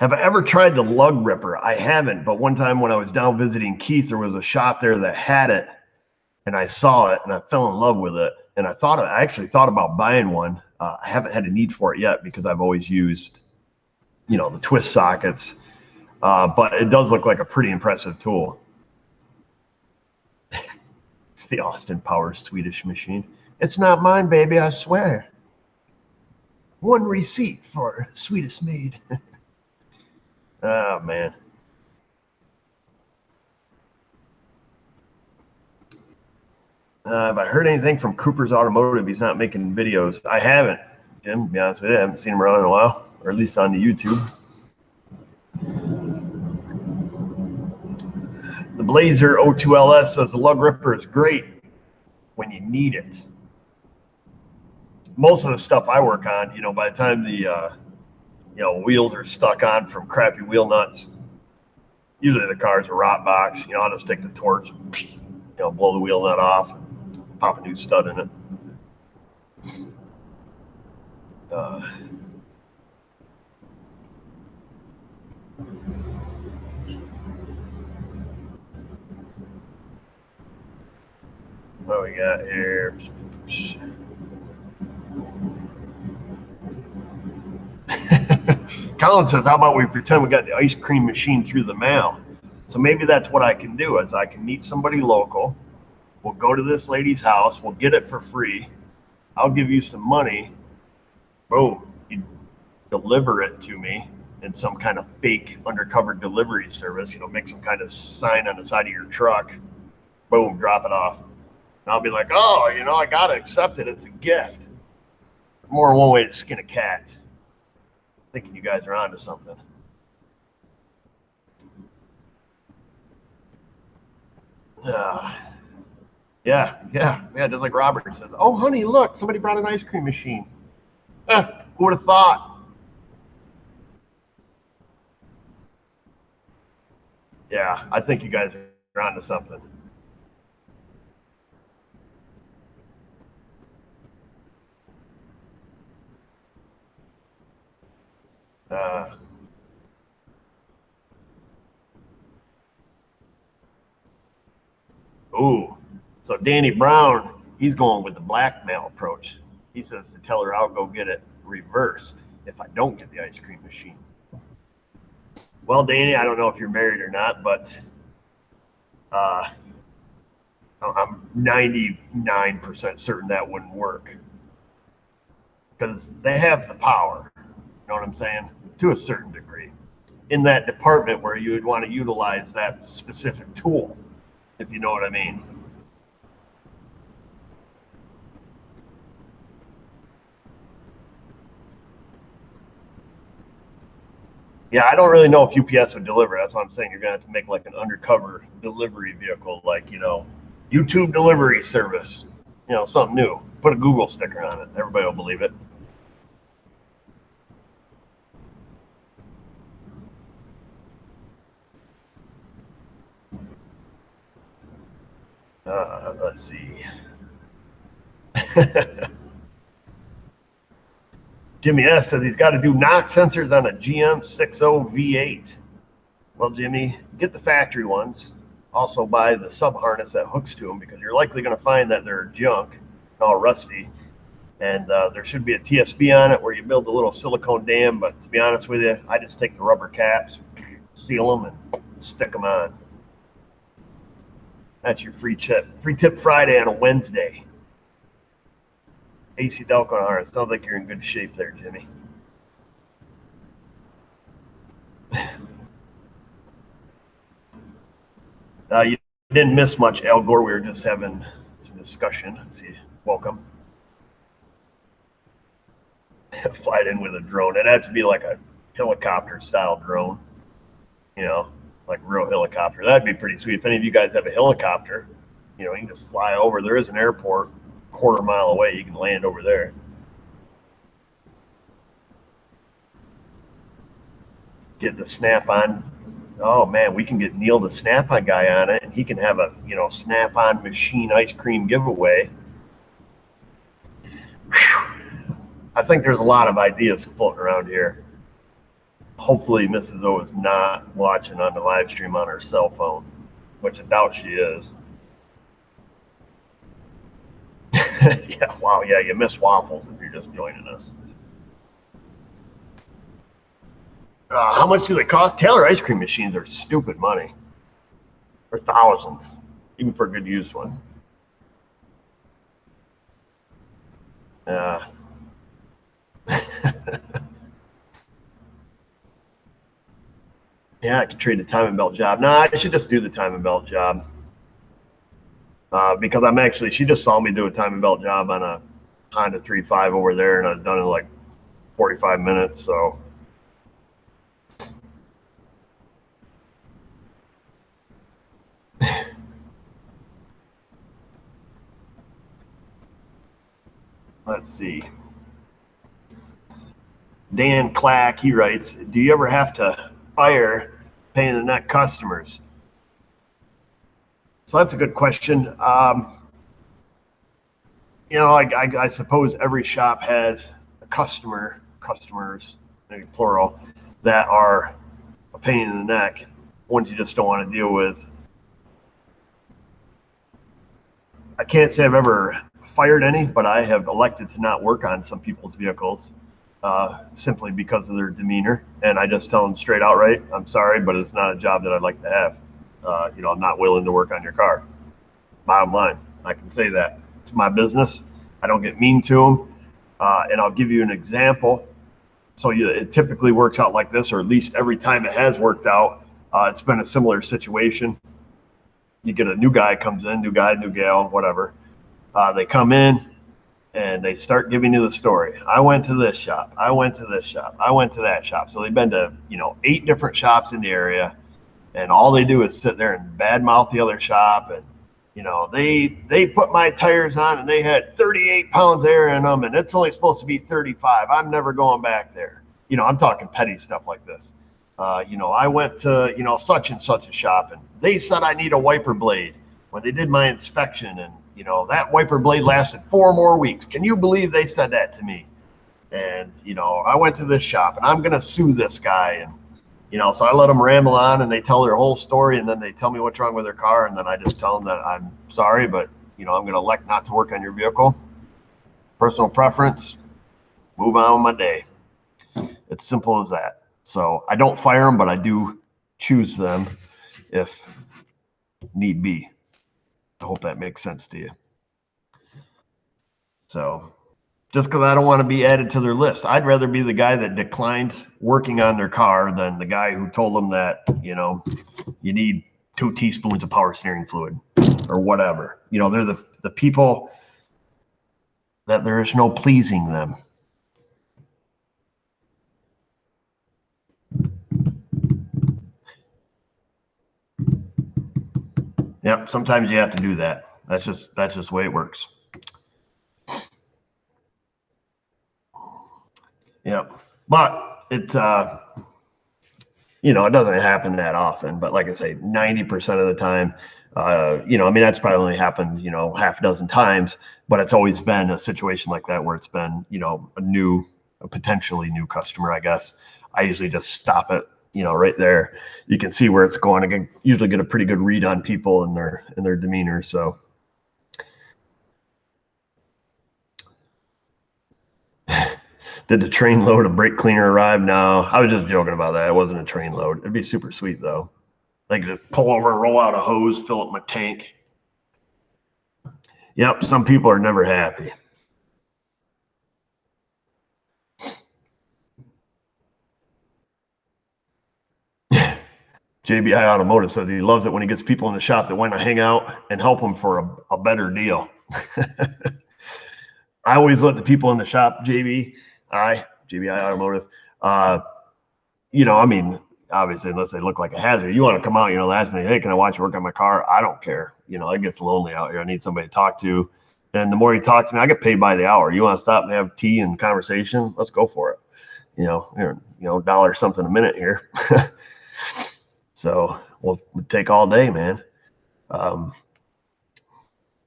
Have I ever tried the lug ripper? I haven't, but one time when I was down visiting Keith, there was a shop there that had it, and I saw it, and I fell in love with it. And I actually thought about buying one. I haven't had a need for it yet because I've always used, the twist sockets. But it does look like a pretty impressive tool. The Austin Powers Swedish machine. It's not mine, baby, I swear. One receipt for Swedish made. Oh, man. Have I heard anything from Cooper's Automotive? He's not making videos. I haven't, Jim, to be honest with you. I haven't seen him around in a while, or at least on the YouTube. The Blazer O2LS says the lug ripper is great when you need it. Most of the stuff I work on, by the time the wheels are stuck on from crappy wheel nuts, usually the car's a rot box. I'll just take the torch, blow the wheel nut off, pop a new stud in it. What we got here? Colin says, how about we pretend we got the ice cream machine through the mail? So maybe that's what I can do, is I can meet somebody local. We'll go to this lady's house. We'll get it for free. I'll give you some money. Boom. You deliver it to me in some kind of fake undercover delivery service. Make some kind of sign on the side of your truck. Boom, drop it off. And I'll be like, oh, I got to accept it. It's a gift. More one way to skin a cat. Thinking you guys are onto something. Yeah, just like Robert says, oh, honey, look, somebody brought an ice cream machine. Who would have thought? Yeah, I think you guys are onto something. So Danny Brown, he's going with the blackmail approach. He says to tell her I'll go get it reversed if I don't get the ice cream machine. Well, Danny, I don't know if you're married or not, but I'm 99% certain that wouldn't work, because they have the power, you know what I'm saying, to a certain degree, in that department where you would want to utilize that specific tool, if you know what I mean. Yeah, I don't really know if UPS would deliver. That's what I'm saying. You're going to have to make like an undercover delivery vehicle, like, YouTube delivery service, something new. Put a Google sticker on it. Everybody will believe it. Let's see. Jimmy S says he's got to do knock sensors on a GM 60 V8. Well, Jimmy, get the factory ones. Also buy the sub harness that hooks to them, because you're likely going to find that they're junk, all rusty. And there should be a TSB on it where you build a little silicone dam. But to be honest with you, I just take the rubber caps, seal them, and stick them on. That's your free tip. Free tip Friday on a Wednesday. AC Delco harness. Sounds like you're in good shape there, Jimmy. You didn't miss much, Al Gore. We were just having some discussion. Let's see. Welcome. Fly it in with a drone. It'd have to be like a helicopter style drone, like real helicopter. That'd be pretty sweet. If any of you guys have a helicopter, you can just fly over. There is an airport a quarter mile away. You can land over there. get the Snap-on. Oh man, we can get Neil the Snap-on guy on it, and he can have a Snap-on machine ice cream giveaway. Whew. I think there's a lot of ideas floating around here. Hopefully Mrs. O is not watching on the live stream on her cell phone, which I doubt she is. Yeah, wow, yeah, you miss Waffles if you're just joining us. How much do they cost? Taylor ice cream machines are stupid money. They're thousands, even for a good used one. Yeah. Yeah, I could trade the timing belt job. Nah, I should just do the timing belt job. Because I'm actually, she just saw me do a timing belt job on a Honda 3.5 over there, and I was done in like 45 minutes. So let's see. Dan Clack, he writes, do you ever have to fire pain in the neck customers? So that's a good question. I suppose every shop has a customers, maybe plural, that are a pain in the neck, ones you just don't want to deal with. I can't say I've ever fired any, but I have elected to not work on some people's vehicles simply because of their demeanor. And I just tell them straight outright, I'm sorry, but it's not a job that I'd like to have. I'm not willing to work on your car. Bottom line, I can say that. It's my business. I don't get mean to them. And I'll give you an example. So it typically works out like this, or at least every time it has worked out, it's been a similar situation. You get a new guy comes in, new guy, new gal, whatever. They come in and they start giving you the story. I went to this shop. I went to this shop. I went to that shop. So they've been to 8 different shops in the area, and all they do is sit there and badmouth the other shop. And they put my tires on and they had 38 pounds of air in them, and it's only supposed to be 35. I'm never going back there. I'm talking petty stuff like this. I went to such and such a shop, and they said I need a wiper blade when they did my inspection, and that wiper blade lasted 4 more weeks. Can you believe they said that to me? And I went to this shop, and I'm gonna sue this guy. And so I let them ramble on, and they tell their whole story, and then they tell me what's wrong with their car, and then I just tell them that I'm sorry, but I'm going to elect not to work on your vehicle. Personal preference, move on with my day. It's simple as that. So I don't fire them, but I do choose them if need be. I hope that makes sense to you. So just because I don't want to be added to their list. I'd rather be the guy that declined working on their car than the guy who told them that, you need 2 teaspoons of power steering fluid or whatever. They're the people that there is no pleasing them. Yep, sometimes you have to do that. That's just the way it works. Yep. But it doesn't happen that often. But like I say, 90% of the time, that's probably only happened, half a dozen times, but it's always been a situation like that where it's been, a potentially new customer, I guess. I usually just stop it, right there. You can see where it's going. I can usually get a pretty good read on people and their demeanor. So. Did the train load of brake cleaner arrive? No, I was just joking about that. It wasn't a train load. It'd be super sweet though. Like just pull over and roll out a hose, fill up my tank. Yep, some people are never happy. JBI Automotive says he loves it when he gets people in the shop that want to hang out and help him for a better deal. I always let the people in the shop, JBI Automotive, obviously, unless they look like a hazard, you want to come out, ask me, hey, can I watch you work on my car? I don't care. It gets lonely out here. I need somebody to talk to. And the more you talk to me, I get paid by the hour. You want to stop and have tea and conversation? Let's go for it. $1 something a minute here. So we'll take all day, man.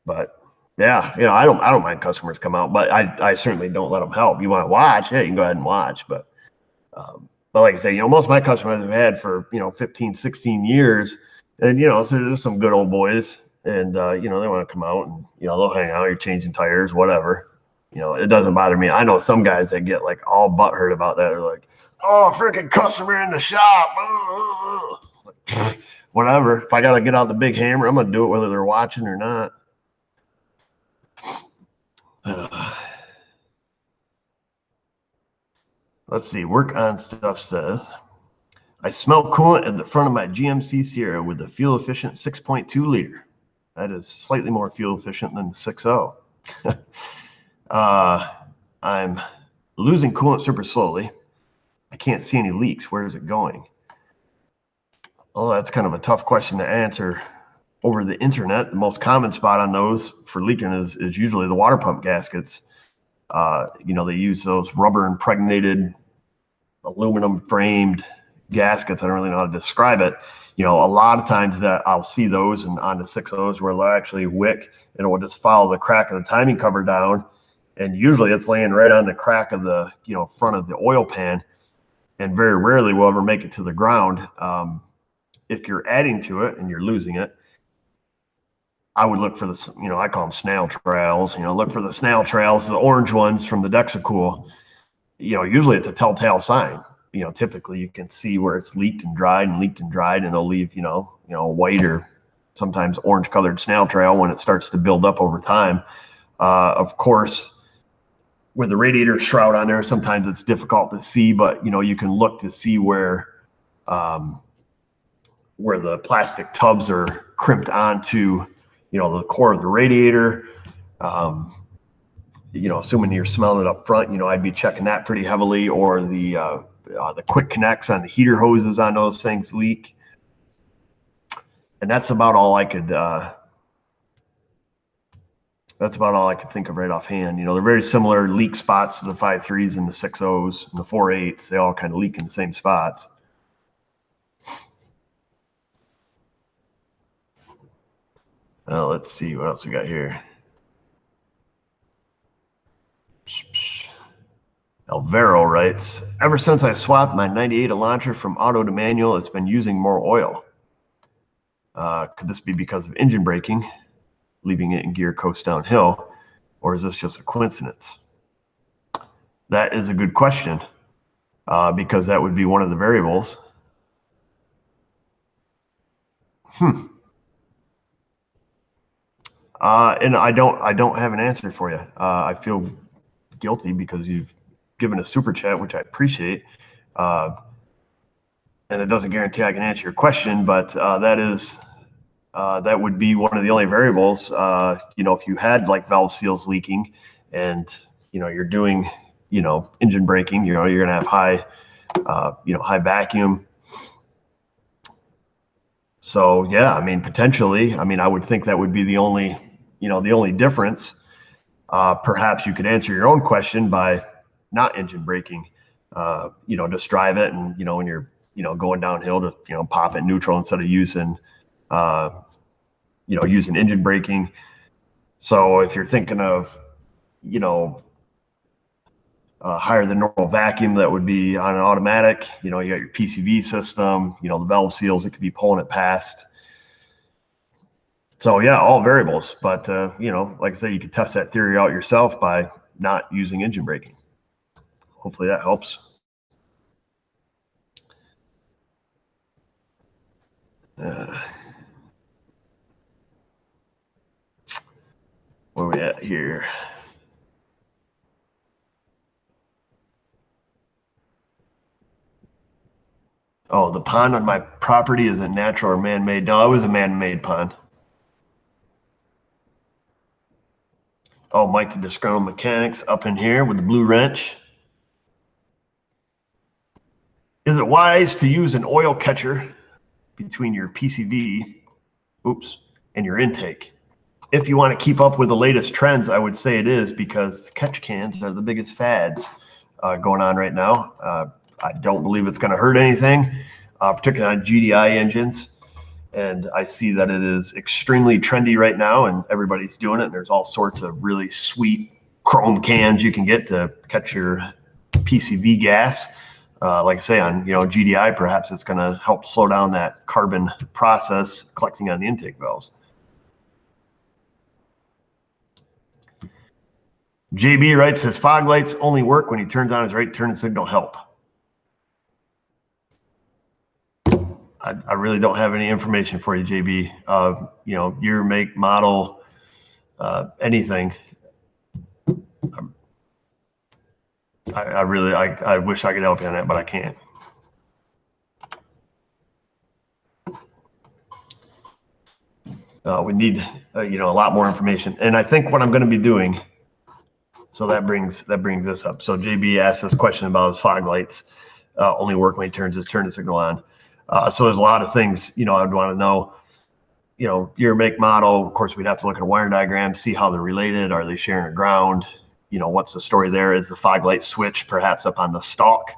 But yeah, I don't mind customers come out, but I certainly don't let them help. You want to watch? Yeah, you can go ahead and watch. But like I say, most of my customers I've had for 15, 16 years, and so there's some good old boys, and they want to come out and they'll hang out. You're changing tires, whatever. It doesn't bother me. I know some guys that get like all butthurt about that. They're like, "Oh, freaking customer in the shop." Like, whatever. If I got to get out the big hammer, I'm going to do it whether they're watching or not. Let's see. Work on stuff says, I smell coolant at the front of my GMC Sierra with the fuel efficient 6.2 liter. That is slightly more fuel efficient than the 6.0. I'm losing coolant super slowly. I can't see any leaks. Where is it going? Oh, that's kind of a tough question to answer over the internet. The most common spot on those for leaking is usually the water pump gaskets. They use those rubber impregnated, aluminum framed gaskets. I don't really know how to describe it. A lot of times that I'll see those and on the 6.0s where they'll actually wick and it will just follow the crack of the timing cover down. And usually it's laying right on the crack of the, front of the oil pan, and very rarely will ever make it to the ground. If you're adding to it and you're losing it, I would look for the, I call them snail trails, look for the snail trails, the orange ones from the Dexacool. Usually it's a telltale sign. Typically you can see where it's leaked and dried, and it'll leave, white or sometimes orange colored snail trail when it starts to build up over time. Of course, with the radiator shroud on there, sometimes it's difficult to see, but you can look to see where the plastic tubs are crimped onto, the core of the radiator. Assuming you're smelling it up front, I'd be checking that pretty heavily, or the quick connects on the heater hoses on those things leak. And that's about all I could think of right offhand. They're very similar leak spots to the 5.3s and the 6.0s and the 4.8s. They all kind of leak in the same spots. Let's see what else we got here. Alvaro writes, ever since I swapped my 98 Elantra from auto to manual, it's been using more oil. Could this be because of engine braking, leaving it in gear coast downhill, or is this just a coincidence? That is a good question, because that would be one of the variables. And I don't have an answer for you. I feel guilty because you've given a super chat, which I appreciate. And it doesn't guarantee I can answer your question, but that would be one of the only variables. If you had like valve seals leaking and, you're doing, engine braking, you're going to have high vacuum. So yeah, potentially, I would think that would be the only difference. Perhaps you could answer your own question by not engine braking, just drive it, and, when you're, going downhill to, pop it neutral instead of using, using engine braking. So if you're thinking of, higher than normal vacuum, that would be on an automatic. You got your PCV system, the valve seals, it could be pulling it past. So yeah, all variables. But, like I said, you could test that theory out yourself by not using engine braking. Hopefully that helps. Where are we at here? Oh, the pond on my property, is it natural or man-made? No, it was a man-made pond. Oh, Mike the Disgruntled Mechanics up in here with the blue wrench. Is it wise to use an oil catcher between your PCV, and your intake? If you want to keep up with the latest trends, I would say it is, because the catch cans are the biggest fads. going on right now. I don't believe it's going to hurt anything, particularly on GDI engines. And I see that it is extremely trendy right now, and everybody's doing it. And there's all sorts of really sweet chrome cans you can get to catch your PCV gas. Like I say, on GDI, perhaps it's going to help slow down that carbon process collecting on the intake valves. JB writes, his fog lights only work when he turns on his right turn signal help. I really don't have any information for you, JB. Year, make, model, anything. I wish I could help you on that, but I can't. We need, a lot more information. And I think what I'm going to be doing, so that brings this up. So JB asked this question about his fog lights only work when he turns his turn signal on. So there's a lot of things, I'd want to know, year, make, model. Of course, we'd have to look at a wire diagram, see how they're related. Are they sharing a ground? What's the story there? Is the fog light switch perhaps up on the stalk,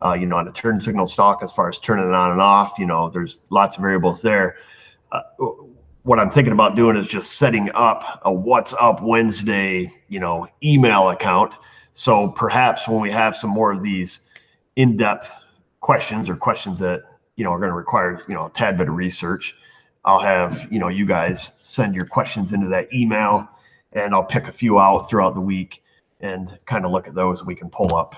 on the turn signal stalk as far as turning it on and off? There's lots of variables there. What I'm thinking about doing is just setting up a What's Up Wednesday, email account. So perhaps when we have some more of these in-depth questions or questions that, are going to require, a tad bit of research, I'll have, you guys send your questions into that email, and I'll pick a few out throughout the week and kind of look at those. We can pull up,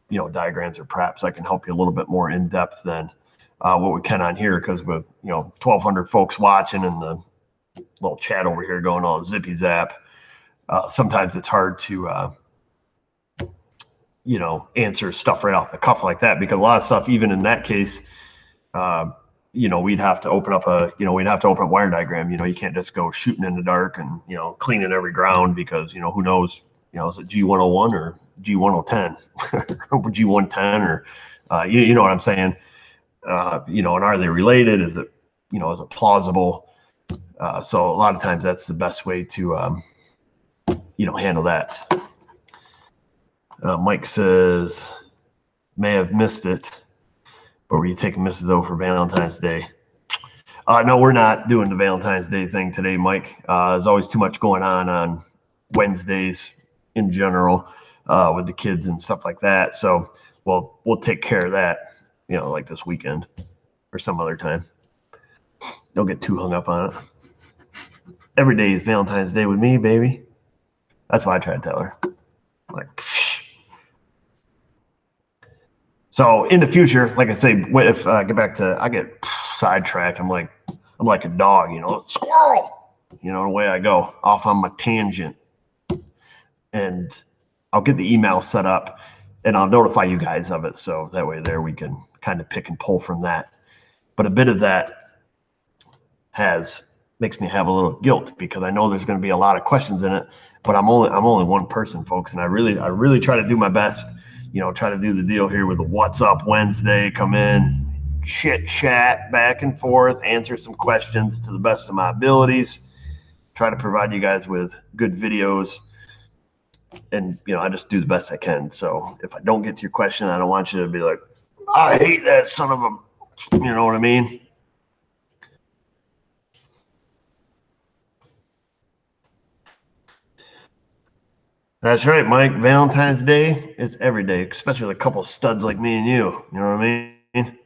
diagrams, or perhaps I can help you a little bit more in depth than what we can on here, because with 1,200 folks watching and the little chat over here going all zippy zap, sometimes it's hard to answer stuff right off the cuff like that, because a lot of stuff, even in that case, we'd have to open up a wire diagram. You can't just go shooting in the dark and cleaning every ground, because who knows, is it G101 or G110 or G110, or you know what I'm saying? And are they related? Is it plausible? So a lot of times that's the best way to handle that. Mike says, may have missed it, but were you taking Mrs. O for Valentine's Day? No, we're not doing the Valentine's Day thing today, Mike. There's always too much going on Wednesdays in general with the kids and stuff like that. So we'll take care of that, like this weekend or some other time. Don't get too hung up on it. Every day is Valentine's Day with me, baby. That's what I try to tell her. Like, pfft. So in the future, like I say, if I get back to, I get sidetracked. I'm like a dog, squirrel, the way I go off on my tangent. And I'll get the email set up and I'll notify you guys of it. So that way there we can kind of pick and pull from that. But a bit of that makes me have a little guilt, because I know there's going to be a lot of questions in it, but I'm only one person, folks. And I really try to do my best, try to do the deal here with the What's Up Wednesday, come in, chit chat back and forth, answer some questions to the best of my abilities, try to provide you guys with good videos. And, I just do the best I can. So if I don't get to your question, I don't want you to be like, I hate that son of a, you know what I mean? That's right, Mike. Valentine's Day is every day, especially with a couple of studs like me and you. You know what I mean?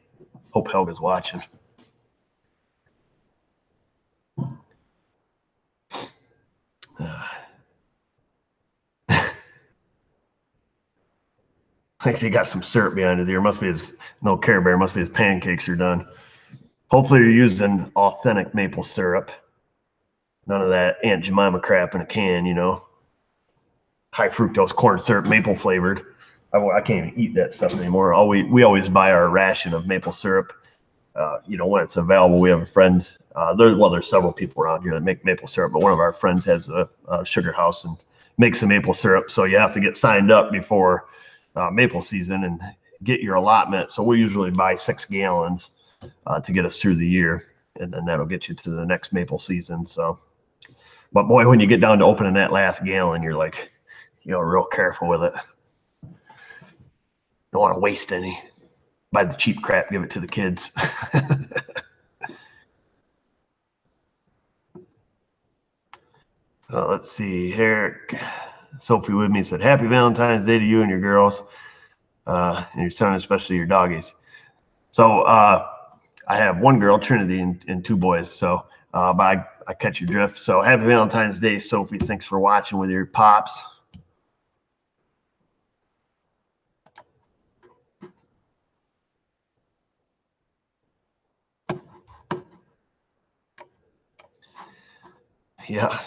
Hope Helga's watching. Actually, got some syrup behind his ear. Must be his, no Care Bear, must be his pancakes are done. Hopefully you're using authentic maple syrup. None of that Aunt Jemima crap in a can, High fructose corn syrup, maple flavored. I can't even eat that stuff anymore. We always buy our ration of maple syrup. When it's available. We have a friend. There's several people around here that make maple syrup, but one of our friends has a sugar house and makes the maple syrup. So you have to get signed up before maple season and get your allotment. So we usually buy 6 gallons to get us through the year, and then that'll get you to the next maple season. So, but boy, when you get down to opening that last gallon, you're like, real careful with it. Don't want to waste any. Buy the cheap crap, give it to the kids. Let's see. Eric, Sophie with me said, Happy Valentine's Day to you and your girls, and your son, especially your doggies. So I have one girl, Trinity, and two boys. So, but I catch your drift. So happy Valentine's Day, Sophie. Thanks for watching with your pops. Yeah,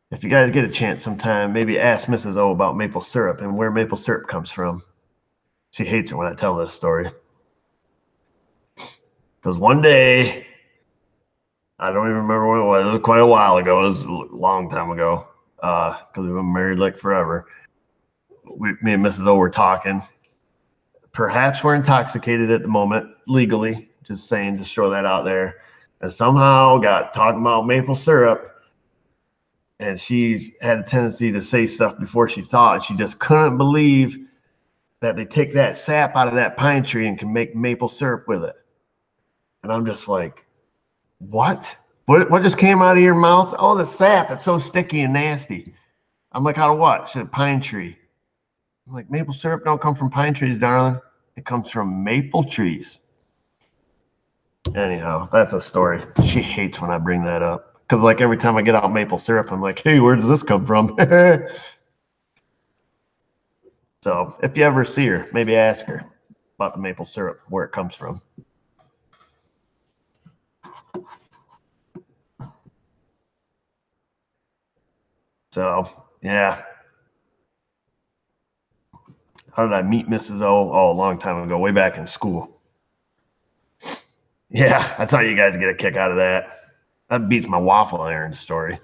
if you guys get a chance sometime, maybe ask Mrs. O about maple syrup and where maple syrup comes from. She hates it when I tell this story. Because one day, I don't even remember when it was. It was quite a while ago. It was a long time ago. Because we've been married like forever. Me and Mrs. O were talking. Perhaps we're intoxicated at the moment, legally. Just saying, just throw that out there. And somehow got talking about maple syrup. And she had a tendency to say stuff before she thought. She just couldn't believe that they take that sap out of that pine tree and can make maple syrup with it. And I'm just like, what? What just came out of your mouth? Oh, the sap. It's so sticky and nasty. I'm like, out of what? She said, pine tree. I'm like, maple syrup don't come from pine trees, darling. It comes from maple trees. Anyhow, that's a story. She hates when I bring that up. Because like every time I get out maple syrup, I'm like, hey, where does this come from? So if you ever see her, maybe ask her about the maple syrup, where it comes from. So, yeah. How did I meet Mrs. O? Oh, a long time ago, way back in school. Yeah, that's how you guys get a kick out of that. That beats my waffle iron story.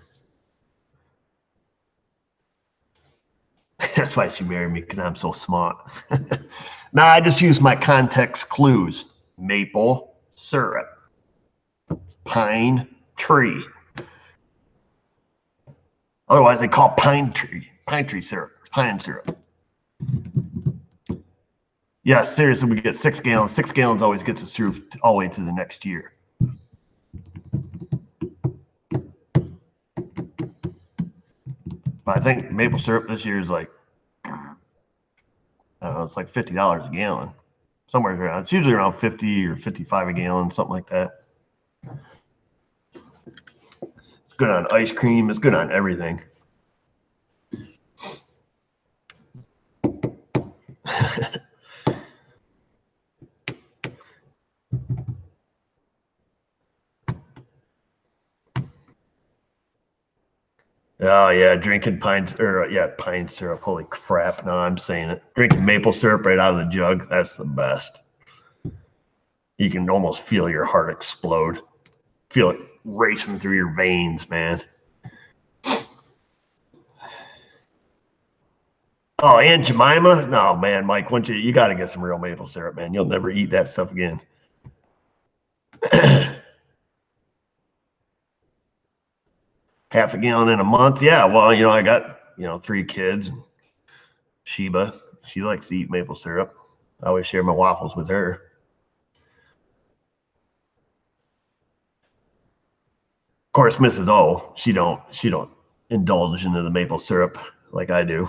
That's why she married me, because I'm so smart. Now I just use my context clues. Maple syrup. Pine tree. Otherwise, they call pine tree syrup, pine syrup. Yeah, seriously, we get 6 gallons. 6 gallons always gets us through all the way to the next year. But I think maple syrup this year is like, I don't know, it's like $50 a gallon. Somewhere around. It's usually around 50 or 55 a gallon, something like that. It's good on ice cream. It's good on everything. Oh yeah, drinking pine syrup. Holy crap! No, I'm saying it. Drinking maple syrup right out of the jug. That's the best. You can almost feel your heart explode. Feel it racing through your veins, man. Oh, Aunt Jemima? No, man, Mike. Once you got to get some real maple syrup, man. You'll never eat that stuff again. Half a gallon in a month? Yeah. Well, I got 3 kids. Sheba, she likes to eat maple syrup. I always share my waffles with her. Of course, Mrs. O, she don't indulge into the maple syrup like I do.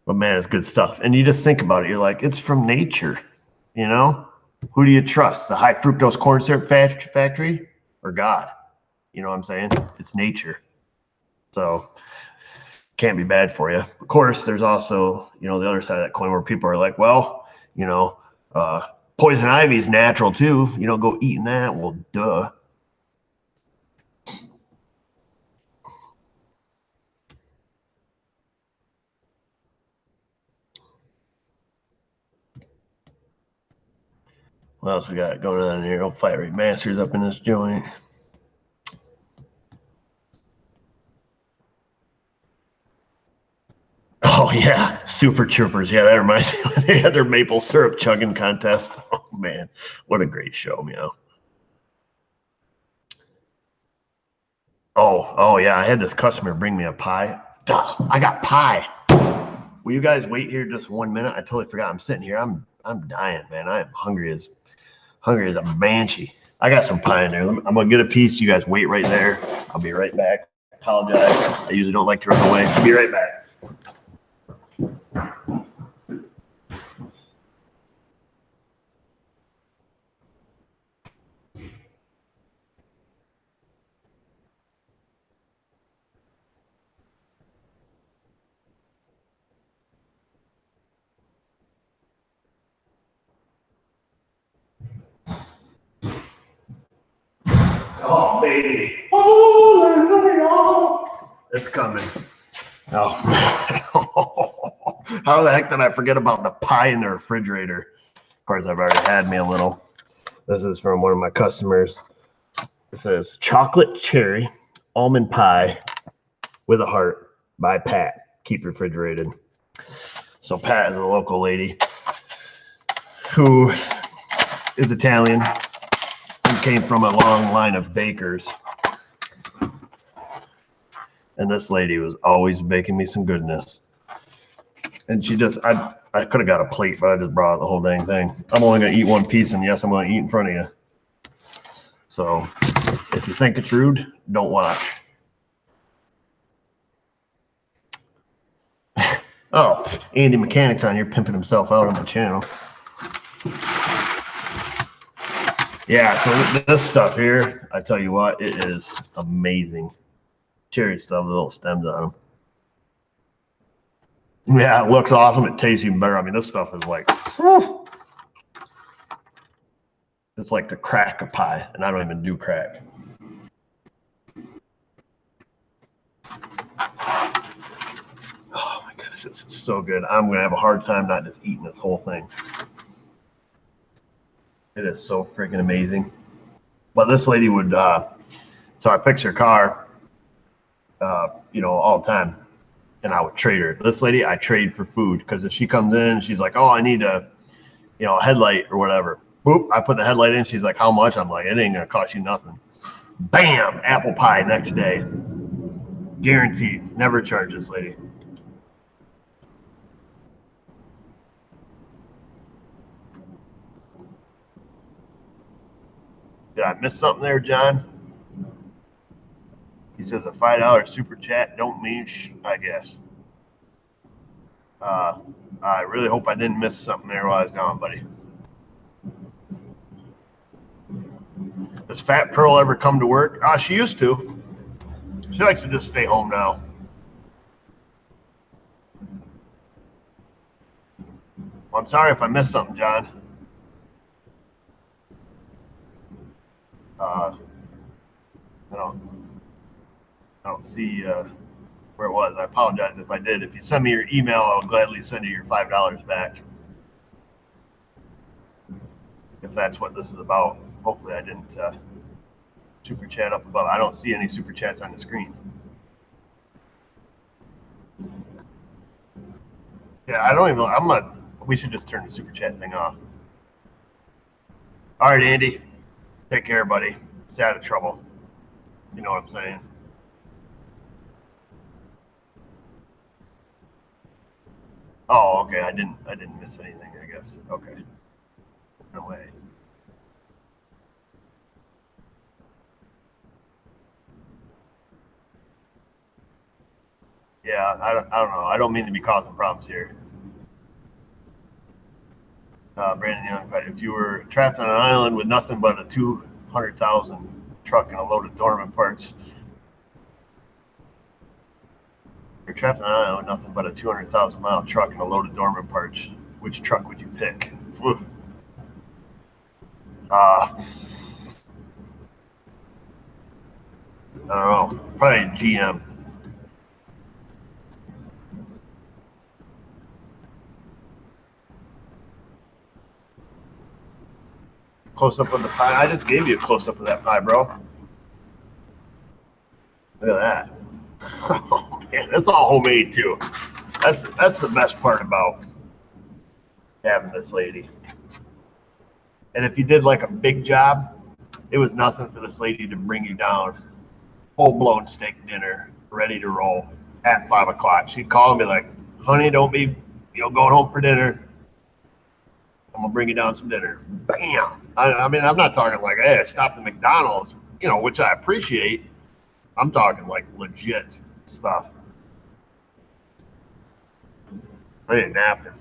But man, it's good stuff. And you just think about it, you're like, it's from nature, Who do you trust? The high fructose corn syrup factory or God? You know what I'm saying? It's nature. So can't be bad for you. Of course, there's also, the other side of that coin where people are like, well, poison ivy is natural too. Go eating that. Well, duh. What else we got going on here? Oh, Fire Rate Masters up in this joint. Oh yeah, Super Troopers. Yeah, that reminds me when they had their maple syrup chugging contest. Oh man, what a great show, Oh yeah, I had this customer bring me a pie. Duh, I got pie Will you guys wait here just 1 minute? I totally forgot. I'm sitting here. I'm dying, man. I am hungry as a banshee. I got some pie in there. I'm gonna get a piece. You guys wait right there. I'll be right back. Apologize. I usually don't like to run away. Be right back. Oh, baby. Oh, it's coming. Oh. How the heck did I forget about the pie in the refrigerator? Of course, I've already had me a little. This is from one of my customers. It says chocolate cherry almond pie with a heart by Pat. Keep refrigerated. So Pat is a local lady who is Italian and came from a long line of bakers. And this lady was always baking me some goodness. And she just, I could have got a plate, but I just brought the whole dang thing. I'm only going to eat one piece, and yes, I'm going to eat in front of you. So if you think it's rude, don't watch. Oh, Andy Mechanic's on here pimping himself out on my channel. Yeah, so this stuff here, I tell you what, it is amazing. Cherry stuff, the little stems on them. Yeah, it looks awesome. It tastes even better. I mean, this stuff is like, it's like the crack of pie, and I don't even do crack. Oh my gosh, it's so good. I'm gonna have a hard time not just eating this whole thing. It is so freaking amazing. But this lady would, so I fix her car, you know, all the time. And I would trade her. This lady, I trade for food, because if she comes in, she's like, "Oh, I need a, you know, a headlight or whatever." Boop, I put the headlight in. She's like, "How much?" I'm like, "It ain't gonna cost you nothing." Bam, apple pie next day, guaranteed. Never charge this lady. Did I miss something there, John? He says a $5 super chat don't mean shh, I guess. I really hope I didn't miss something there while I was gone, buddy. Does Fat Pearl ever come to work? She used to. She likes to just stay home now. Well, I'm sorry if I missed something, John. I don't see where it was. I apologize if I did. If you send me your email, I'll gladly send you your $5 back. If that's what this is about. Hopefully I didn't super chat up above. I don't see any super chats on the screen. Yeah, I don't even, we should just turn the super chat thing off. All right, Andy. Take care, buddy. Stay out of trouble. You know what I'm saying? Oh, okay. I didn't miss anything, I guess. Okay. No way. Yeah, I don't know. I don't mean to be causing problems here. Brandon Young, if you were trapped on an island with nothing but a 200,000 truck and a load of dormant parts, you're trapped on an island with nothing but a 200,000 mile truck and a load of dormant parts, which truck would you pick? I don't know. Probably GM. Close up of the pie. I just gave you a close up of that pie, bro. Look at that. Oh man, that's all homemade too. That's the best part about having this lady. And if you did like a big job, it was nothing for this lady to bring you down full blown steak dinner, ready to roll at 5 o'clock. She'd call and be like, honey, don't be, going home for dinner. I'm gonna bring you down some dinner. Bam. I mean, I'm not talking like, hey, I stopped at McDonald's, which I appreciate. I'm talking like legit stuff. I need a napkin.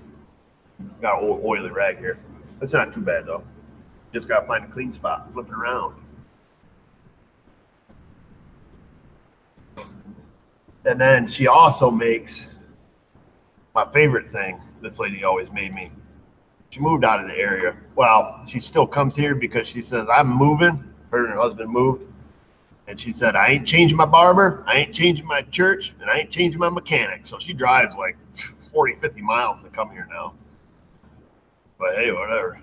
Got an oily rag here. That's not too bad though. Just gotta find a clean spot, flip it around. And then she also makes my favorite thing this lady always made me. She moved out of the area. Well, she still comes here because she says, I'm moving. Her and her husband moved. And she said, I ain't changing my barber, I ain't changing my church, and I ain't changing my mechanic. So she drives like 40, 50 miles to come here now. But hey, whatever.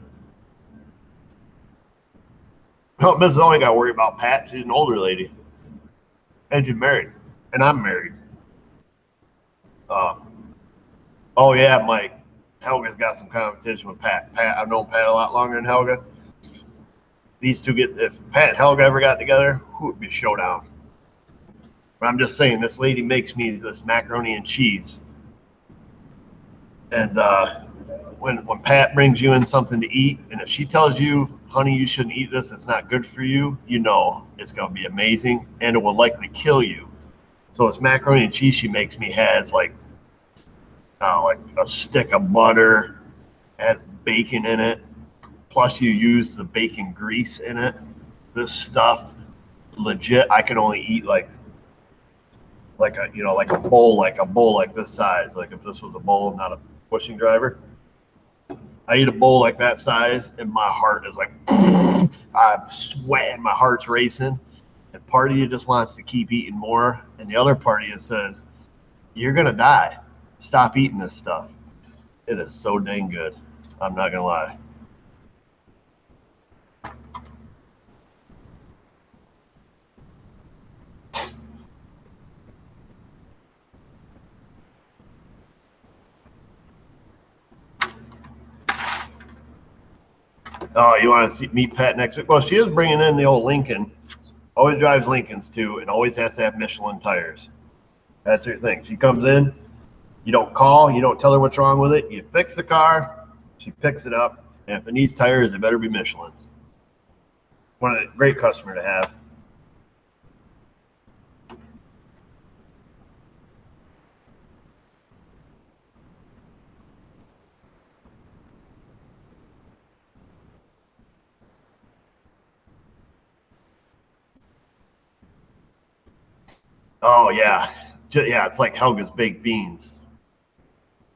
No, Mrs. Only got to worry about Pat. She's an older lady. And she's married. And I'm married. Uh, oh, yeah, Mike. Helga's got some competition with Pat. I've known Pat a lot longer than Helga. These two if Pat and Helga ever got together, it would be a showdown. But I'm just saying, this lady makes me this macaroni and cheese. And when Pat brings you in something to eat, and if she tells you, honey, you shouldn't eat this, it's not good for you, it's going to be amazing, and it will likely kill you. So this macaroni and cheese she makes me has like a stick of butter, has bacon in it, plus you use the bacon grease in it. This stuff, legit, I can only eat like a bowl like this size. Like if this was a bowl, not a bushing driver. I eat a bowl like that size, and my heart is like, I'm sweating, my heart's racing. And part of you just wants to keep eating more, and the other part of you says, you're gonna die. Stop eating this stuff. It is so dang good. I'm not gonna lie. Oh, you want to meet Pat next week? Well, she is bringing in the old Lincoln. Always drives Lincolns too, and always has to have Michelin tires. That's her thing. She comes in, you don't call, you don't tell her what's wrong with it. You fix the car, she picks it up, and if it needs tires, it better be Michelin's. One of the great customer to have. Oh yeah, yeah. It's like Helga's baked beans,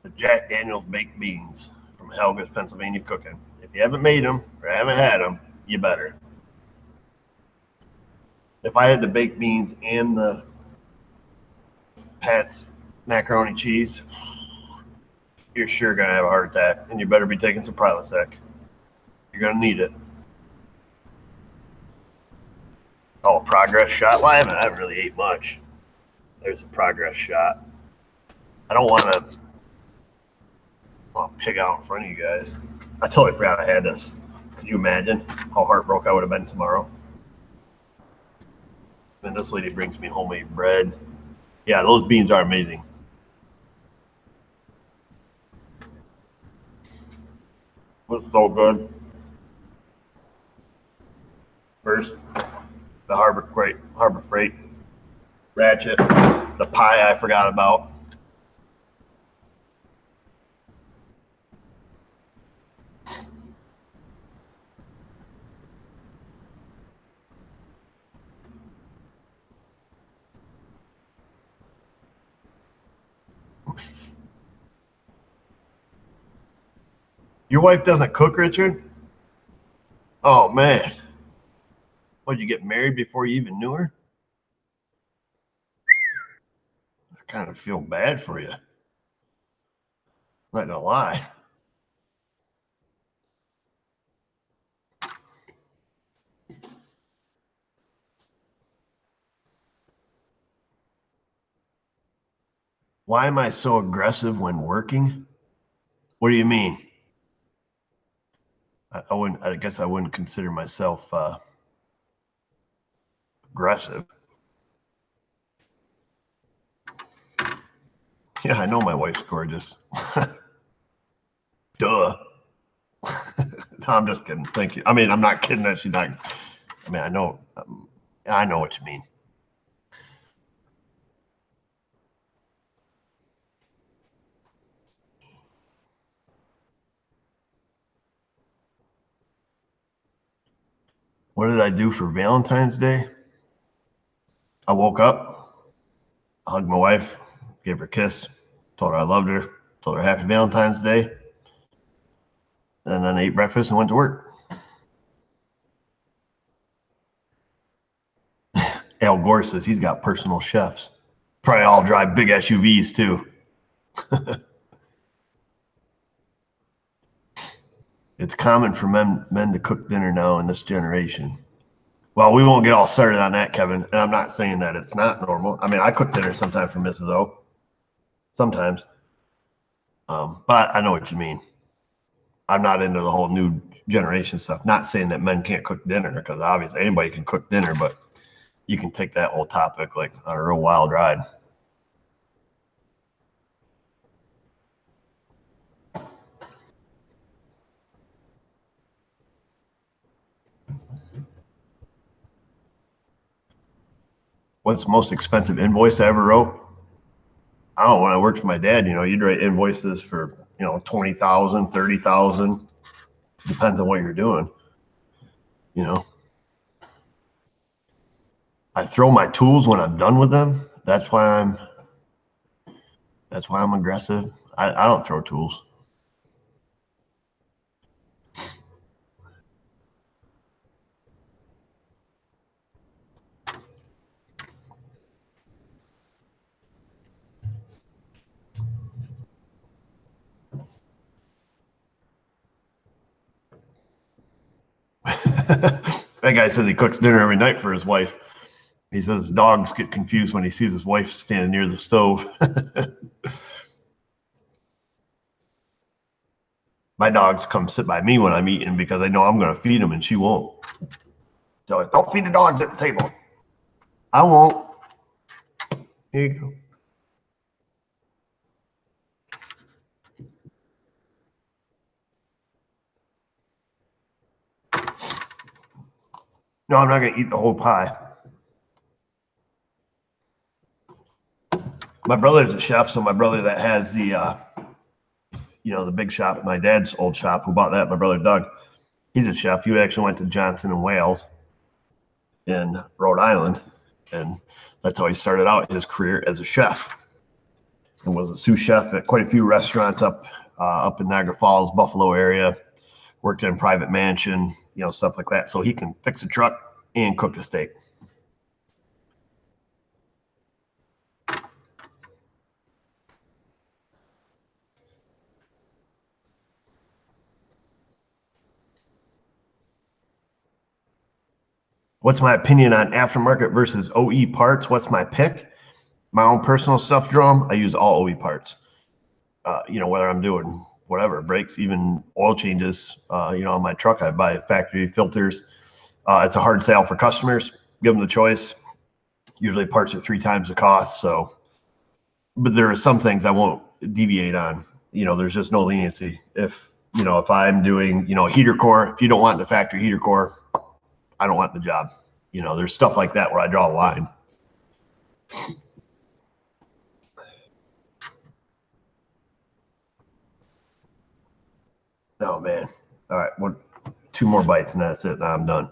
the Jack Daniel's baked beans from Helga's Pennsylvania Cooking. If you haven't made them or haven't had them, you better. If I had the baked beans and the Pat's macaroni cheese, you're sure gonna have a heart attack, and you better be taking some Prilosec. You're gonna need it. Oh, progress shot. Well, I haven't really ate much. There's a progress shot. I don't want to pig out in front of you guys. I totally forgot I had this. Could you imagine how heartbroken I would have been tomorrow? And this lady brings me homemade bread. Yeah, those beans are amazing. It was so good. First, the Harbor Freight, Ratchet, the pie I forgot about. Your wife doesn't cook, Richard? Oh man. What, you get married before you even knew her? I kind of feel bad for you. Not gonna lie. Why am I so aggressive when working? What do you mean? I wouldn't. I guess I wouldn't consider myself aggressive. Yeah, I know my wife's gorgeous. Duh. No, I'm just kidding. Thank you. I mean, I'm not kidding that she's not. I mean, I know what you mean. What did I do for Valentine's Day? I woke up, hugged my wife, gave her a kiss, told her I loved her, told her Happy Valentine's Day, and then ate breakfast and went to work. Al Gore says he's got personal chefs. Probably all drive big SUVs too. It's common for men to cook dinner now in this generation. Well, we won't get all started on that, Kevin. And I'm not saying that it's not normal. I mean, I cook dinner sometimes for Mrs. O. Sometimes. But I know what you mean. I'm not into the whole new generation stuff. Not saying that men can't cook dinner, because obviously anybody can cook dinner, but you can take that whole topic like on a real wild ride. What's the most expensive invoice I ever wrote? I don't know, when I worked for my dad, you'd write invoices for, 20,000, 30,000. Depends on what you're doing. I throw my tools when I'm done with them. That's why I'm aggressive. I don't throw tools. That guy says he cooks dinner every night for his wife. He says dogs get confused when he sees his wife standing near the stove. My dogs come sit by me when I'm eating because they know I'm going to feed them and she won't. So don't feed the dogs at the table. I won't. Here you go. No, I'm not going to eat the whole pie. My brother's a chef, so my brother that has the big shop, my dad's old shop, who bought that, my brother Doug, he's a chef. He actually went to Johnson and Wales in Rhode Island, and that's how he started out his career as a chef, and was a sous chef at quite a few restaurants up in Niagara Falls, Buffalo area. Worked in a private mansion, stuff like that. So he can fix a truck and cook a steak. What's my opinion on aftermarket versus OE parts? What's my pick? My own personal stuff drum, I use all OE parts. Whether I'm doing whatever, brakes, even oil changes, on my truck, I buy factory filters. It's a hard sale for customers. Give them the choice. Usually parts are 3 times the cost. So, but there are some things I won't deviate on. There's just no leniency. If I'm doing, heater core, if you don't want the factory heater core, I don't want the job. There's stuff like that where I draw a line. Oh man. All right. 2 more bites and that's it. Now I'm done.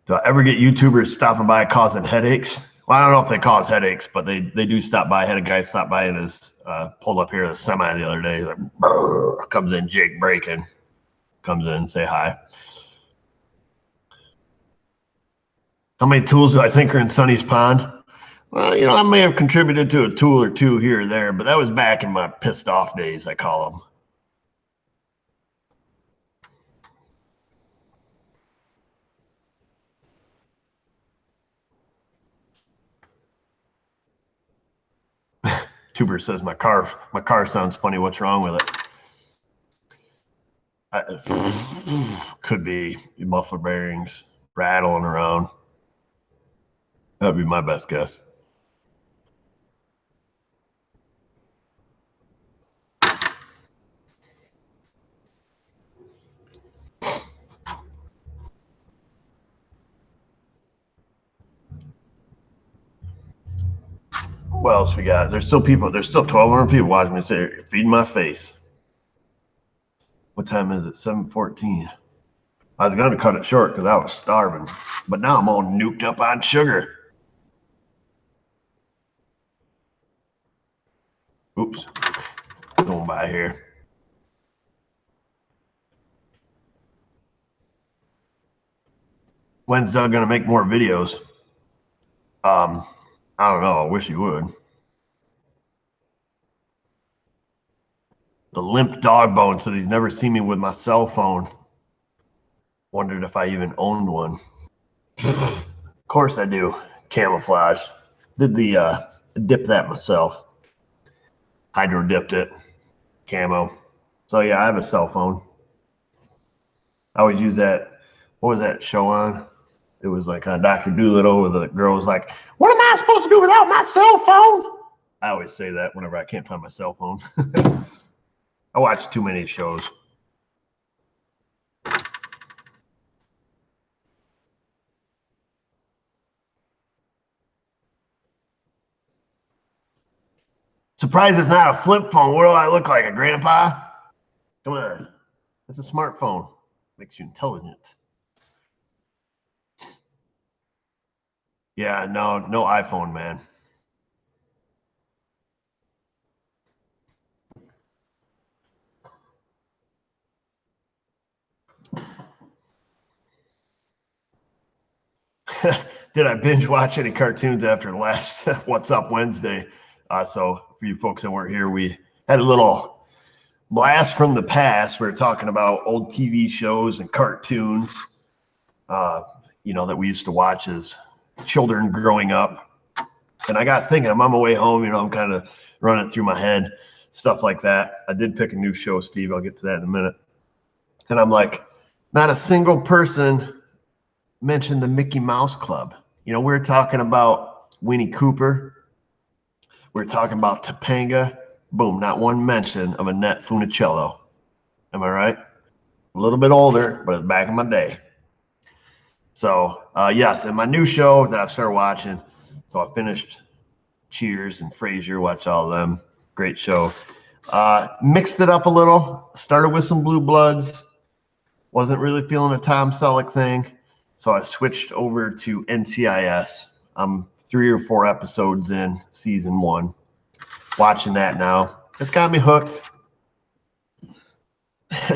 Do I ever get YouTubers stopping by causing headaches? Well, I don't know if they cause headaches, but they do stop by. I had a guy stop by and pulled up here a semi the other day. Like, comes in, Jake Braken. Comes in and say hi. How many tools do I think are in Sonny's pond? Well, I may have contributed to a tool or 2 here or there, but that was back in my pissed off days, I call them. Tuber says my car sounds funny. What's wrong with it? Could be muffler bearings rattling around. That'd be my best guess. What else we got? There's still people. There's still 1,200 people watching me say, feeding my face. What time is it? 7:14. I was going to cut it short because I was starving, but now I'm all nuked up on sugar. Oops. Going by here. When's Doug going to make more videos? I don't know. I wish he would. The limp dog bone said he's never seen me with my cell phone. Wondered if I even owned one. Of course I do. Camouflage. Did the dip that myself. Hydro dipped it. Camo. So yeah, I have a cell phone. I always use that. What was that show on? It was like Dr. Doolittle, where the girl was like, "What am I supposed to do without my cell phone?" I always say that whenever I can't find my cell phone. I watch too many shows. Surprised it's not a flip phone. What do I look like, a grandpa? Come on. It's a smartphone. Makes you intelligent. Yeah, no iPhone, man. Did I binge watch any cartoons after last What's Up Wednesday? So for you folks that weren't here, we had a little blast from the past. We were talking about old TV shows and cartoons, that we used to watch as children growing up. And I got thinking, I'm on my way home, I'm kind of running through my head, stuff like that. I did pick a new show, Steve. I'll get to that in a minute. And I'm like, not a single person mentioned the Mickey Mouse Club. We're talking about Winnie Cooper. We're talking about Topanga. Boom, not one mention of Annette Funicello. Am I right? A little bit older, but it's back in my day. So, yes, and my new show that I've started watching. So I finished Cheers and Frasier, watch all of them. Great show. Mixed it up a little. Started with some Blue Bloods. Wasn't really feeling the Tom Selleck thing. So I switched over to NCIS. I'm 3 or 4 episodes in season 1. Watching that now. It's got me hooked.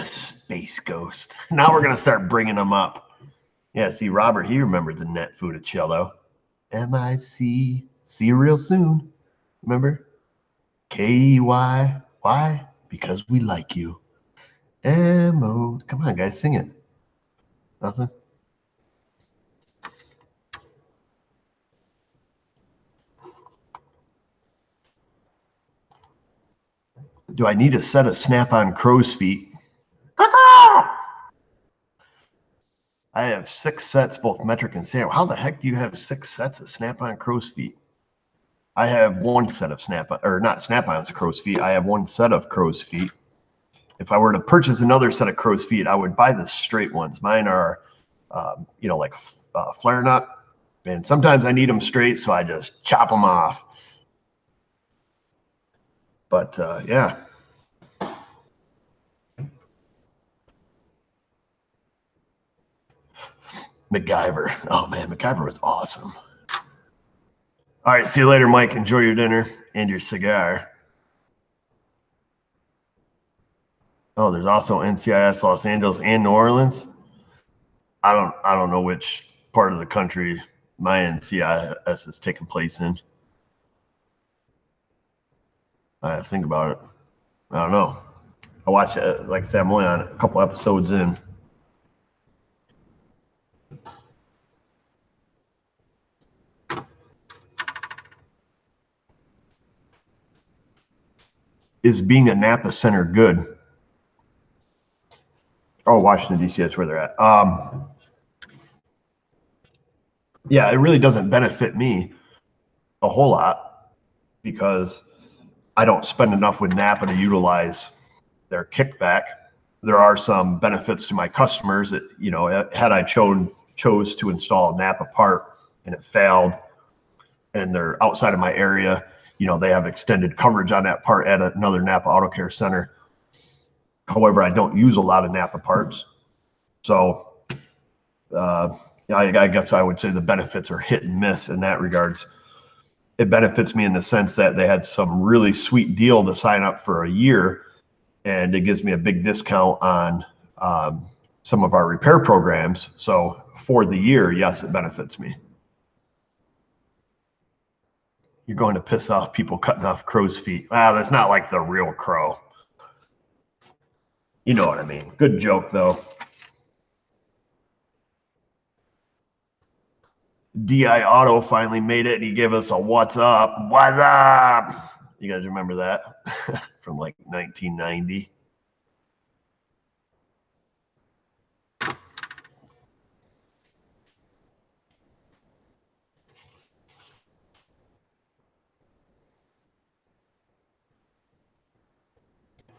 Space Ghost. Now we're going to start bringing them up. Yeah, see, Robert, he remembers Annette Funicello. M-I-C. See you real soon. Remember? K-E-Y. Why? Because we like you. M-O. Come on, guys, sing it. Nothing? Do I need a set of Snap-on crow's feet? I have 6 sets, both metric and standard. How the heck do you have 6 sets of Snap-on crow's feet? I have 1 set of Snap-on, or not Snap-ons crow's feet. I have 1 set of crow's feet. If I were to purchase another set of crow's feet, I would buy the straight ones. Mine are, like flare nut, and sometimes I need them straight, so I just chop them off. But yeah. MacGyver. Oh man, MacGyver was awesome. All right, see you later, Mike. Enjoy your dinner and your cigar. Oh, there's also NCIS Los Angeles and New Orleans. I don't know which part of the country my NCIS is taking place in. I have to think about it. I don't know. I watched it, like I said, I'm only on a couple episodes in. Is being a Napa center good? Oh, Washington, D.C., that's where they're at. Yeah, it really doesn't benefit me a whole lot because I don't spend enough with Napa to utilize their kickback. There are some benefits to my customers that, had I chose to install a Napa part and it failed and they're outside of my area, they have extended coverage on that part at another Napa Auto Care center. However, I don't use a lot of Napa parts. So I guess I would say the benefits are hit and miss in that regards. It benefits me in the sense that they had some really sweet deal to sign up for a year, and it gives me a big discount on some of our repair programs. So for the year, yes, it benefits me. You're going to piss off people cutting off crow's feet. That's not like the real crow. You know what I mean. Good joke, though. DI Auto finally made it, and he gave us a what's up. What's up? You guys remember that? From like 1990.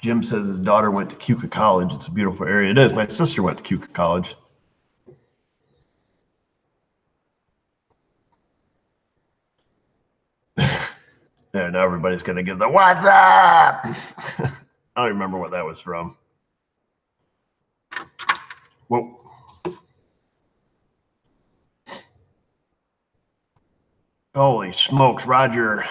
Jim says his daughter went to Keuka College. It's a beautiful area. It is. My sister went to Keuka College. And now everybody's going to give the what's up. I don't remember what that was from. Whoa. Holy smokes, Roger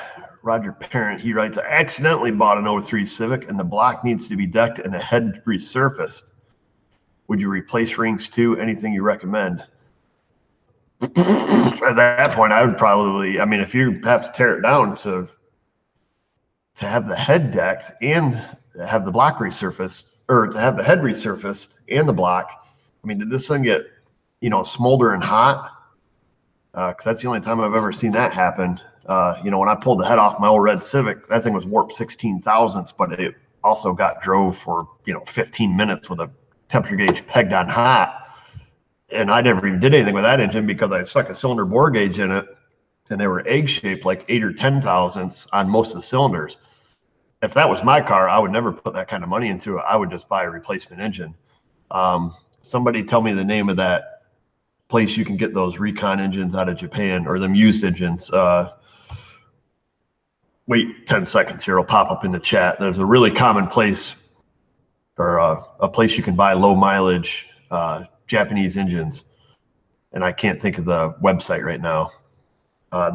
Parent, he writes, I accidentally bought an 03 Civic and the block needs to be decked and the head resurfaced. Would you replace rings too? Anything you recommend? At that point, I would probably, if you have to tear it down to have the head decked and have the block resurfaced, or to have the head resurfaced and the block, did this thing get, smoldering hot? Because that's the only time I've ever seen that happen. When I pulled the head off my old red Civic, that thing was warped 16 thousandths, but it also got drove for 15 minutes with a temperature gauge pegged on hot. And I never even did anything with that engine because I stuck a cylinder bore gauge in it, and they were egg shaped, like 8 or 10 thousandths on most of the cylinders. If that was my car, I would never put that kind of money into it. I would just buy a replacement engine. Somebody tell me the name of that place you can get those recon engines out of Japan, or them used engines. Wait 10 seconds here. It'll pop up in the chat. There's a really common place, or a place you can buy low mileage Japanese engines. And I can't think of the website right now.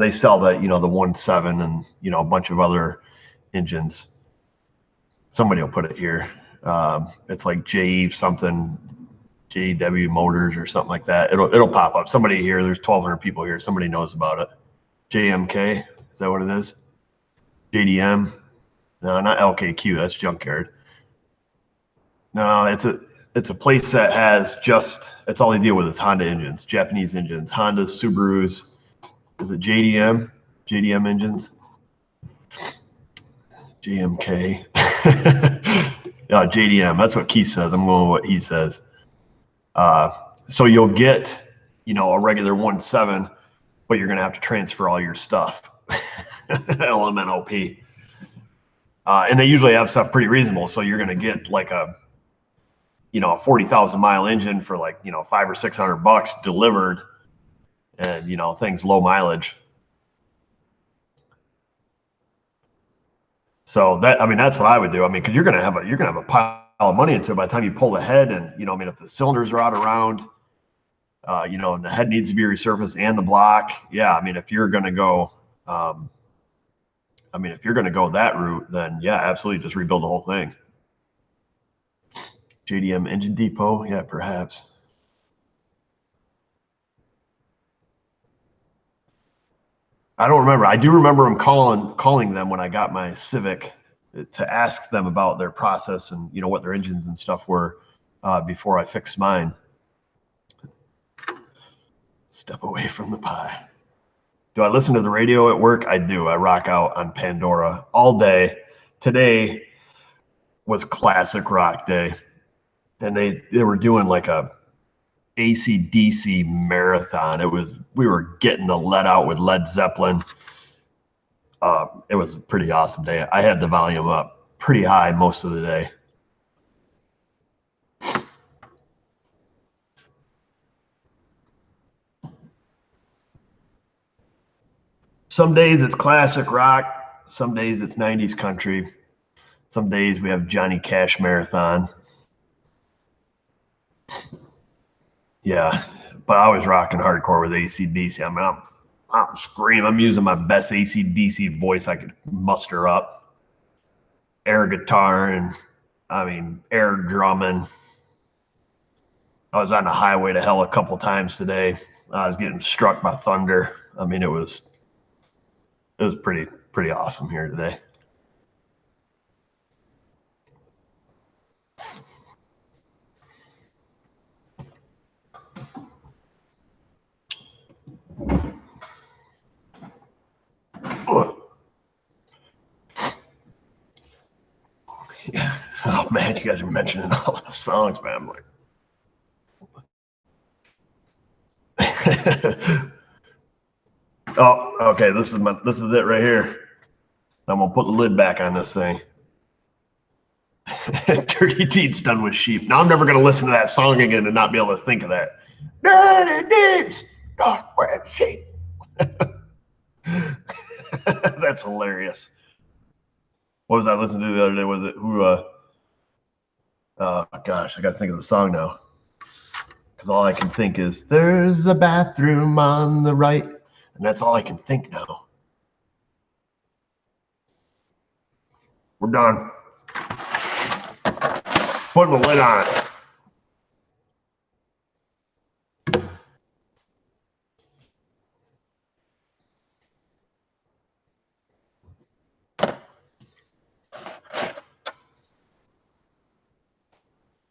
They sell the 1.7 and, a bunch of other engines. Somebody will put it here. It's like W.U.W Motors or something like that. It'll pop up. Somebody here, there's 1,200 people here. Somebody knows about it. JMK, is that what it is? JDM? No, not LKQ. That's junkyard. No, it's a place that has it's all they deal with. It's Honda engines, Japanese engines, Hondas, Subarus. Is it JDM? JDM engines? JMK. JDM. That's what Keith says. I'm going with what he says. So you'll get, a regular 1.7, but you're going to have to transfer all your stuff. LMNOP. And they usually have stuff pretty reasonable. So you're going to get like a 40,000 mile engine for like, $500 or $600 delivered, and, things low mileage. So that's what I would do. Cause you're going to have a pile of money into it by the time you pull the head, and, if the cylinders are out around, and the head needs to be resurfaced and the block. Yeah. If you're going to go, that route, then yeah, absolutely. Just rebuild the whole thing. JDM Engine Depot. Yeah, perhaps. I don't remember. I do remember him calling them when I got my Civic to ask them about their process and, what their engines and stuff were before I fixed mine. Step away from the pie. Do I listen to the radio at work? I do. I rock out on Pandora all day. Today was classic rock day. And they were doing like a AC/DC marathon. We were getting the let out with Led Zeppelin. It was a pretty awesome day. I had the volume up pretty high most of the day. Some days it's classic rock. Some days it's 90s country. Some days we have Johnny Cash marathon. Yeah, but I was rocking hardcore with AC/DC. I mean, I'm screaming. I'm using my best AC/DC voice I could muster up. Air guitar and, I mean, air drumming. I was on the highway to hell a couple times today. I was getting struck by thunder. I mean, it was pretty awesome here today. Yeah. Oh man, you guys are mentioning all the songs, man. I'm like, oh, okay. This is it right here. I'm gonna put the lid back on this thing. Dirty Deeds Done with Sheep. Now I'm never gonna listen to that song again and not be able to think of that. Dirty Deeds Done with Sheep. That's hilarious. What was I listening to the other day? Was it who? Gosh, I got to think of the song now. Because all I can think is, there's a bathroom on the right. And that's all I can think now. We're done. Putting the lid on it.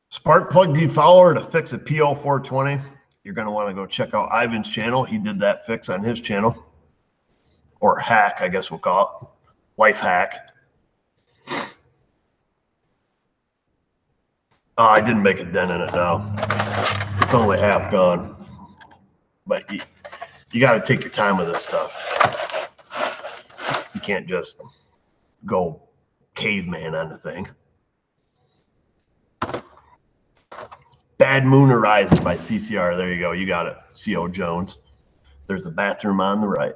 Spark plug defouler to fix a PO420. You're going to want to go check out Ivan's channel. He did that fix on his channel. Or hack, I guess we'll call it. Life hack. I didn't make a dent in it now. It's only half gone. But you got to take your time with this stuff. You can't just go caveman on the thing. Bad Moon Arises by CCR. There you go. You got it. C.O. Jones. There's a bathroom on the right.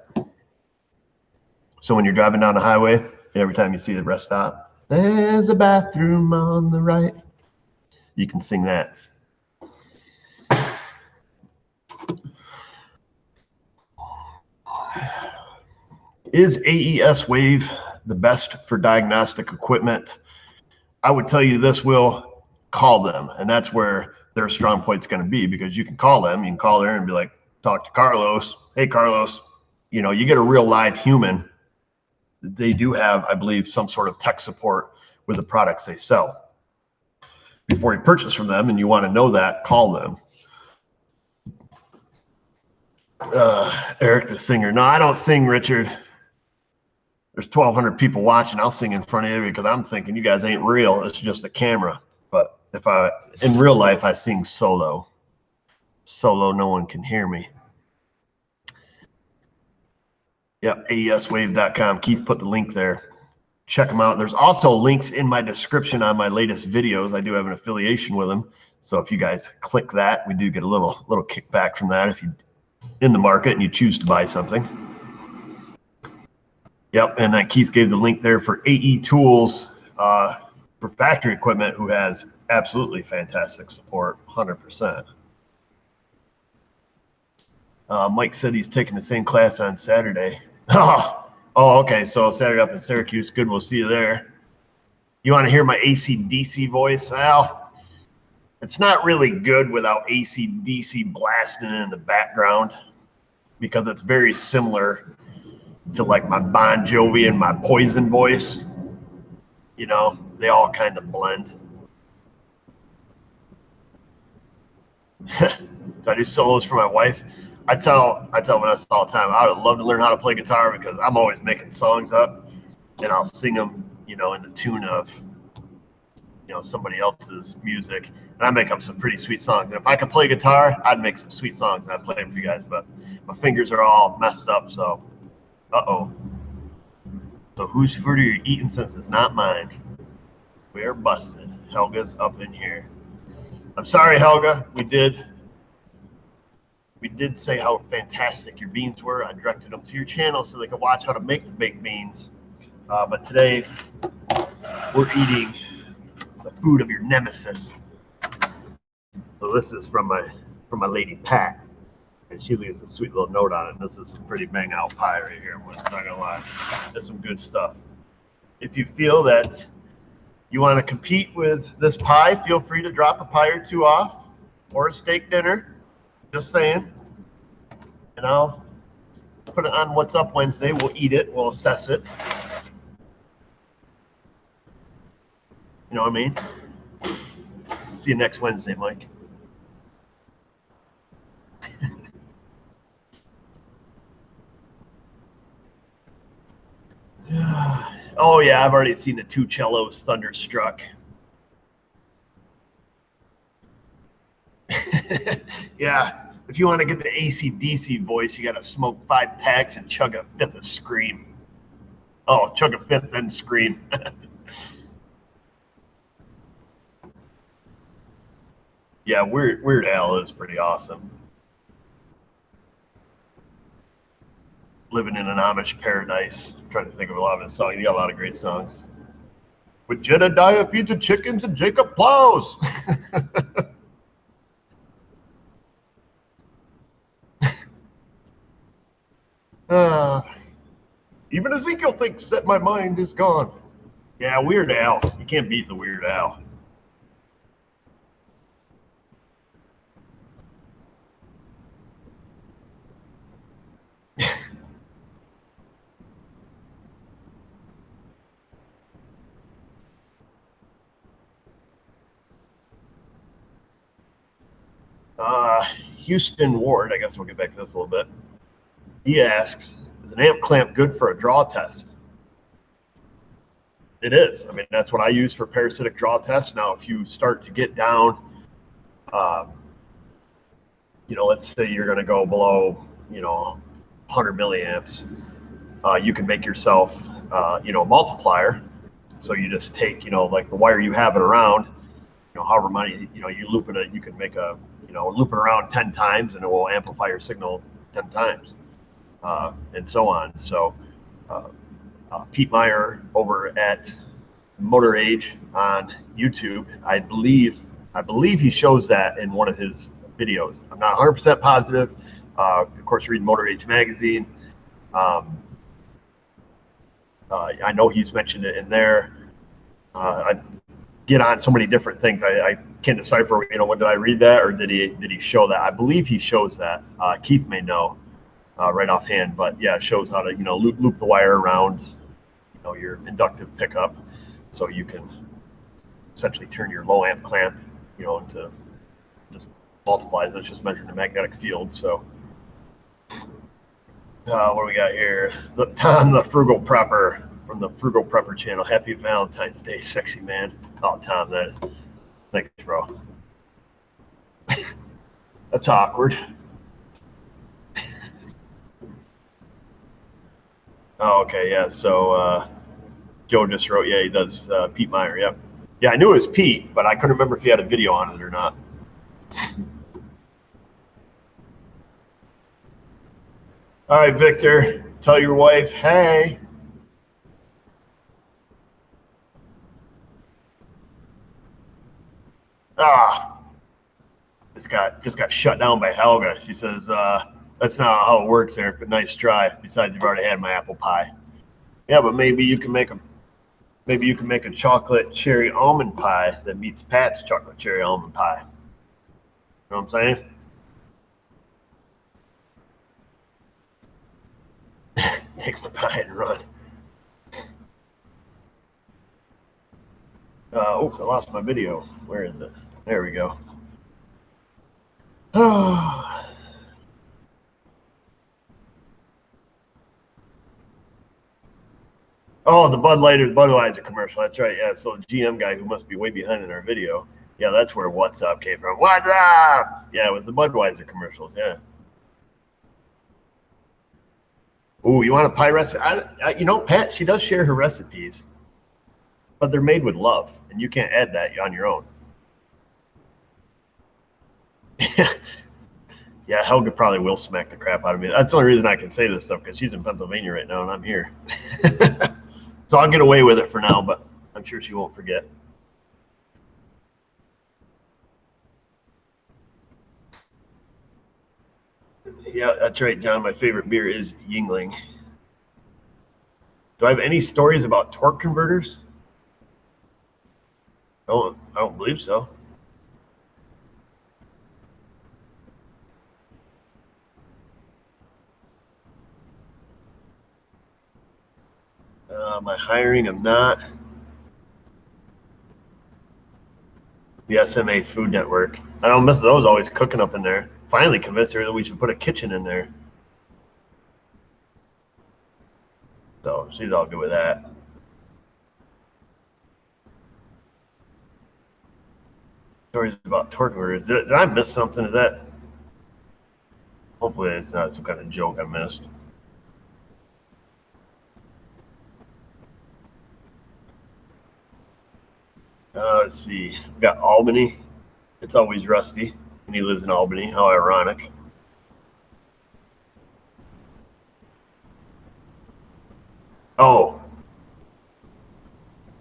So when you're driving down the highway, every time you see the rest stop, there's a bathroom on the right. You can sing that. Is AES Wave the best for diagnostic equipment? I would tell you this, will call them, and that's where their strong point's going to be, because you can call them. You can call there and be like, talk to Carlos. Hey, Carlos, you know, you get a real live human. They do have, I believe, some sort of tech support with the products they sell. Before you purchase from them, and you want to know that, call them. Eric the singer. No, I don't sing, Richard. There's 1,200 people watching. I'll sing in front of you because I'm thinking you guys ain't real. It's just a camera. But in real life, I sing solo. Solo, no one can hear me. Yep, aeswave.com. Keith put the link there. Check them out. There's also links in my description on my latest videos. I do have an affiliation with them. So if you guys click that, we do get a little kickback from that if you're in the market and you choose to buy something. Yep, and then Keith gave the link there for AE Tools for factory equipment, who has absolutely fantastic support, 100%. Mike said he's taking the same class on Saturday. Oh, okay. So Saturday up in Syracuse. Good. We'll see you there. You want to hear my AC/DC voice? Well, it's not really good without AC/DC blasting in the background, because it's very similar to like my Bon Jovi and my Poison voice. You know, they all kind of blend. Do I do solos for my wife? I tell Vanessa all the time, I would love to learn how to play guitar, because I'm always making songs up, and I'll sing them, you know, in the tune of, you know, somebody else's music, and I make up some pretty sweet songs. And if I could play guitar, I'd make some sweet songs and I'd play them for you guys. But my fingers are all messed up, so So whose food are you eating since it's not mine? We're busted. Helga's up in here. I'm sorry, Helga. We did say how fantastic your beans were. I directed them to your channel so they could watch how to make the baked beans. But today we're eating the food of your nemesis. So this is from my lady Pat, and she leaves a sweet little note on it. And this is some pretty bang out pie right here. I'm not gonna lie, it's some good stuff. If you feel that you want to compete with this pie, feel free to drop a pie or two off, or a steak dinner. Just saying. And I'll put it on What's Up Wednesday. We'll eat it. We'll assess it. You know what I mean? See you next Wednesday, Mike. Oh, yeah, I've already seen the two cellos thunderstruck. Yeah, if you want to get the AC/DC voice, you got to smoke 5 packs and chug a fifth of Scream. Oh, chug a fifth, then Scream. Yeah, Weird Al is pretty awesome. Living in an Amish paradise. I'm trying to think of a lot of his songs. You got a lot of great songs. With Jedediah feeds the chickens and Jacob plows. Even Ezekiel thinks that my mind is gone. Yeah, Weird Al. You can't beat the Weird Al. Houston Ward, I guess we'll get back to this a little bit. He asks, is an amp clamp good for a draw test? It is. I mean, that's what I use for parasitic draw tests. Now, if you start to get down, let's say you're going to go below, 100 milliamps, you can make yourself, a multiplier. So you just take, like the wire you have it around, however many, you loop it, you can make a, loop it around 10 times and it will amplify your signal 10 times, and so on. So Pete Meyer over at Motor Age on YouTube, I believe he shows that in one of his videos. I'm not 100% positive. Of course, read Motor Age magazine. I know he's mentioned it in there. I get on so many different things. I can't decipher, what did I read that, or did he show that? I believe he shows that. Keith may know right offhand, but yeah, it shows how to, loop the wire around, your inductive pickup, so you can essentially turn your low amp clamp, into just multiplies. That's just measuring the magnetic field. So what do we got here? Tom, the Frugal Prepper from the Frugal Prepper channel. Happy Valentine's Day, sexy man. Oh, Tom, thanks, bro. That's awkward. Oh, okay, yeah. So Joe just wrote, yeah, he does Pete Meyer. Yep. Yeah, I knew it was Pete, but I couldn't remember if he had a video on it or not. All right, Victor, tell your wife, hey. Just got shut down by Helga. She says, that's not how it works, Eric, but nice try. Besides, you've already had my apple pie. Yeah, but maybe you can make a chocolate cherry almond pie that meets Pat's chocolate cherry almond pie. You know what I'm saying? Take my pie and run. I lost my video. Where is it? There we go. Oh, the Budweiser commercial. That's right. Yeah, so the GM guy who must be way behind in our video. Yeah, that's where What's Up came from. What's up? Yeah, it was the Budweiser commercials. Yeah. Oh, you want a pie recipe? Pat, she does share her recipes, but they're made with love, and you can't add that on your own. Yeah, Helga probably will smack the crap out of me. That's the only reason I can say this stuff, because she's in Pennsylvania right now, and I'm here. So I'll get away with it for now, but I'm sure she won't forget. Yeah, that's right, John. My favorite beer is Yingling. Do I have any stories about torque converters? I don't believe so. My hiring, I'm not. The SMA Food Network. I know Mrs. O is always cooking up in there. Finally convinced her that we should put a kitchen in there. So she's all good with that. Stories about torque converters. Did I miss something? Is that? Hopefully it's not some kind of joke I missed. Let's see. We got Albany. It's always Rusty, and he lives in Albany. How ironic. Oh,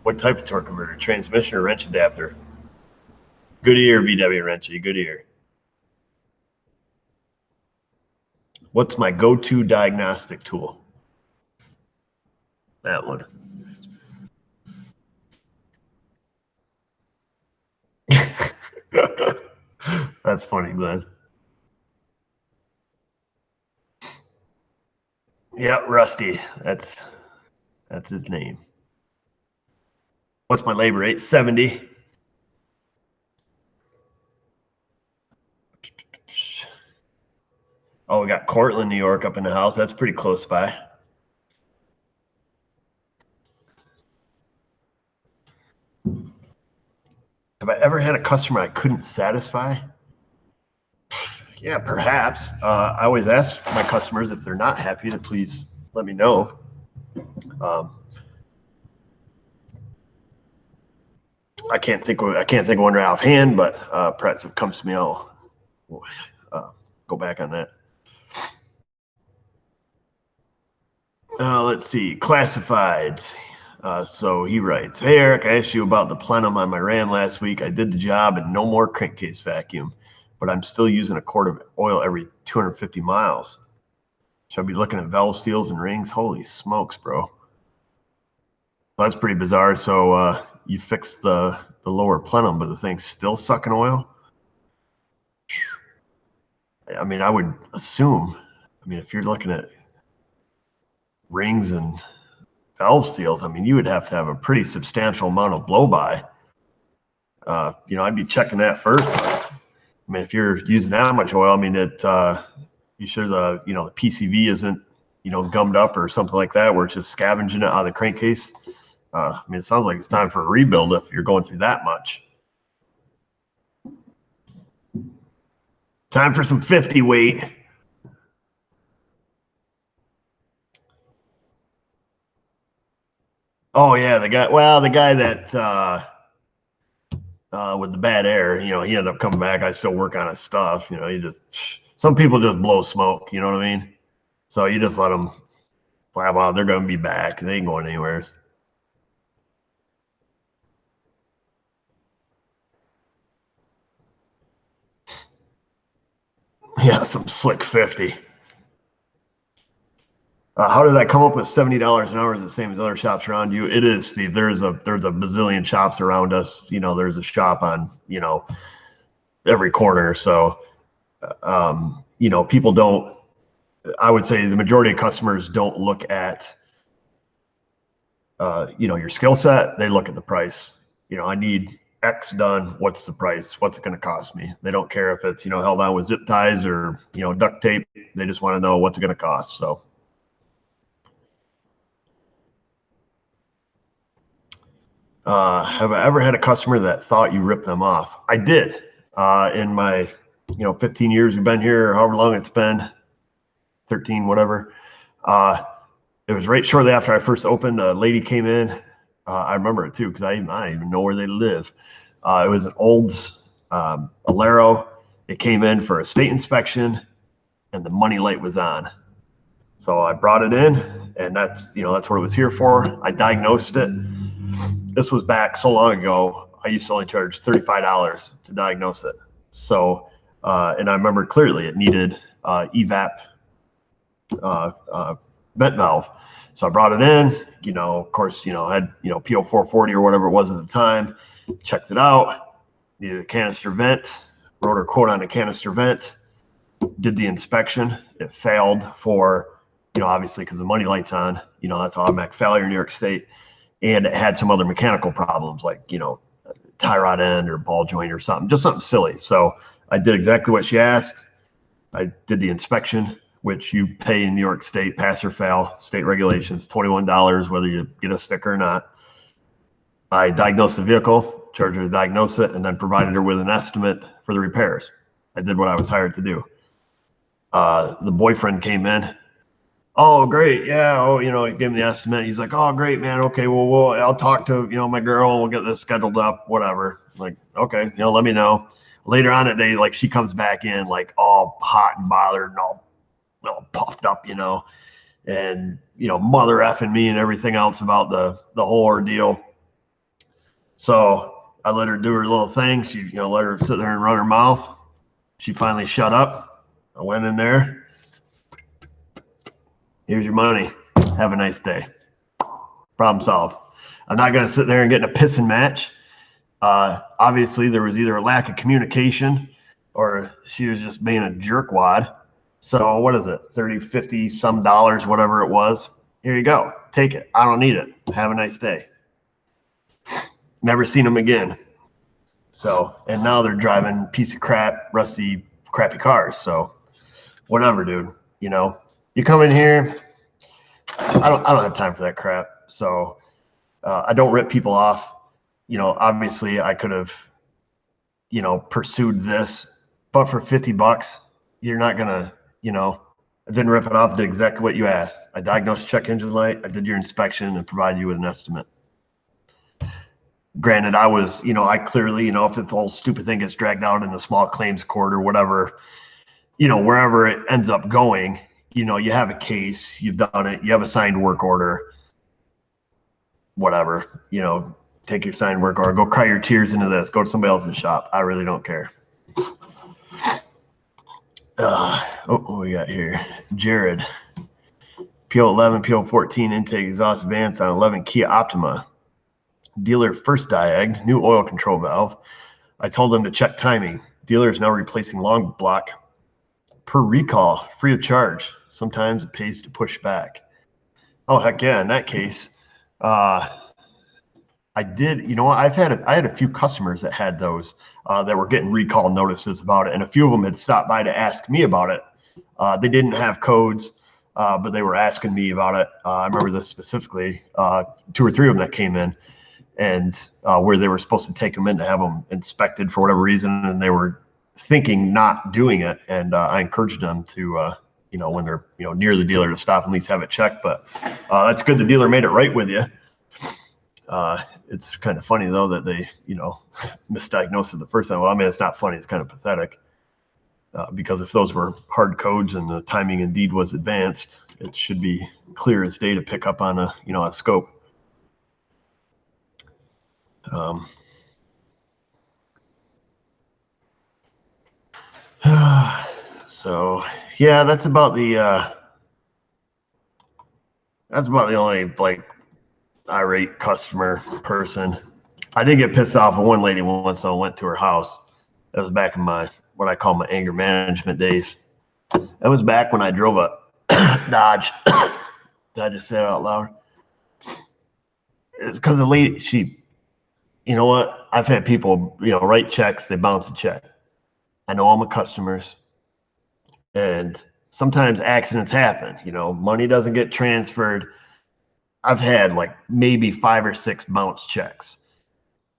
what type of torque converter? Transmission or wrench adapter? Good ear, W.W. Wrenchy. Good ear. What's my go-to diagnostic tool? That one. That's funny, Glenn. Yeah, Rusty. That's his name. What's my labor rate? 70. Oh, we got Cortland, New York up in the house. That's pretty close by. Have I ever had a customer I couldn't satisfy? Yeah, perhaps. I always ask my customers if they're not happy to please let me know. I can't think of one right offhand, but perhaps if it comes to me, I'll go back on that. Let's see, classifieds. So he writes, "Hey Eric, I asked you about the plenum on my Ram last week. I did the job and no more crankcase vacuum, but I'm still using a quart of oil every 250 miles. Should I be looking at valve seals and rings? Holy smokes, bro. That's pretty bizarre. So you fixed the lower plenum, but the thing's still sucking oil? I mean, I would assume, if you're looking at rings and valve seals, I mean, you would have to have a pretty substantial amount of blow-by. I'd be checking that first. If you're using that much oil, you sure the PCV isn't, gummed up or something like that, where it's just scavenging it out of the crankcase. It sounds like it's time for a rebuild if you're going through that much. Time for some 50 weight. Oh yeah, the guy that with the bad air, he ended up coming back. I still work on his stuff. Some people just blow smoke. You know what I mean? So you just let them fly out. They're going to be back. They ain't going anywhere. Yeah, some slick 50. How did I come up with $70 an hour? Is the same as other shops around you? It is, Steve. There's a bazillion shops around us. There's a shop on every corner. So people don't. I would say the majority of customers don't look at your skill set. They look at the price. I need X done. What's the price? What's it going to cost me? They don't care if it's held on with zip ties or duct tape. They just want to know what's it going to cost. So. Have I ever had a customer that thought you ripped them off? I did. In my 15 years we've been here, however long it's been, 13, whatever. It was right shortly after I first opened. A lady came in. I remember it too because I don't even know where they live. It was an old Alero. It came in for a state inspection, and the money light was on. So I brought it in, and that's what it was here for. I diagnosed it. This was back so long ago. I used to only charge $35 to diagnose it. So, and I remember clearly it needed evap vent valve. So I brought it in. Of course, I had PO 440 or whatever it was at the time. Checked it out. Needed a canister vent. Wrote a quote on a canister vent. Did the inspection. It failed for, obviously because the money light's on. That's automatic failure in New York State. And it had some other mechanical problems like, tie rod end or ball joint or something, just something silly. So I did exactly what she asked. I did the inspection, which you pay in New York State, pass or fail, state regulations, $21, whether you get a sticker or not. I diagnosed the vehicle, charged her to diagnose it, and then provided her with an estimate for the repairs. I did what I was hired to do. The boyfriend came in. Oh, great. Yeah. Oh, he gave me the estimate. He's like, oh, great, man. Okay. Well, I'll talk to, my girl and we'll get this scheduled up, whatever. I'm like, okay, let me know. Later on that day, like she comes back in like all hot and bothered and all puffed up, and, mother effing me and everything else about the whole ordeal. So I let her do her little thing. She, let her sit there and run her mouth. She finally shut up. I went in there. Here's your money. Have a nice day. Problem solved. I'm not going to sit there and get in a pissing match. Obviously, there was either a lack of communication or she was just being a jerkwad. So what is it? 30, 50 some dollars, whatever it was. Here you go. Take it. I don't need it. Have a nice day. Never seen them again. So, and now they're driving piece of crap, rusty, crappy cars. So whatever, dude, you come in here. I don't have time for that crap. So I don't rip people off. Obviously I could have, pursued this, but for $50, you're not gonna, I didn't rip it off. Did exactly what you asked. I diagnosed check engine light. I did your inspection and provided you with an estimate. Granted, I was, I clearly, if the whole stupid thing gets dragged out in the small claims court or whatever, wherever it ends up going, you have a case, you've done it, you have a signed work order, whatever, take your signed work order, go cry your tears into this, go to somebody else's shop. I really don't care. What we got here? Jared, PO11, PO14 intake exhaust advance on 11 Kia Optima. Dealer first diag, new oil control valve. I told them to check timing. Dealer is now replacing long block per recall, free of charge. Sometimes it pays to push back. Oh, heck yeah. In that case, I did, I had a few customers that had those that were getting recall notices about it. And a few of them had stopped by to ask me about it. They didn't have codes, but they were asking me about it. I remember this specifically, 2 or 3 of them that came in and where they were supposed to take them in to have them inspected for whatever reason. And they were thinking not doing it. And I encouraged them to, when they're, near the dealer to stop and at least have it checked. But that's good. The dealer made it right with you. It's kind of funny though that they, misdiagnosed it the first time. Well, I mean, it's not funny. It's kind of pathetic because if those were hard codes and the timing indeed was advanced, it should be clear as day to pick up on a scope. So yeah, that's about the only irate customer person. I did get pissed off at one lady once, so I went to her house. That was back in my what I call my anger management days. That was back when I drove a Dodge. Did I just say it out loud? It's because the lady, you know what? I've had people, write checks, they bounce a check. I know all my customers, and sometimes accidents happen. Money doesn't get transferred. I've had maybe 5 or 6 bounce checks.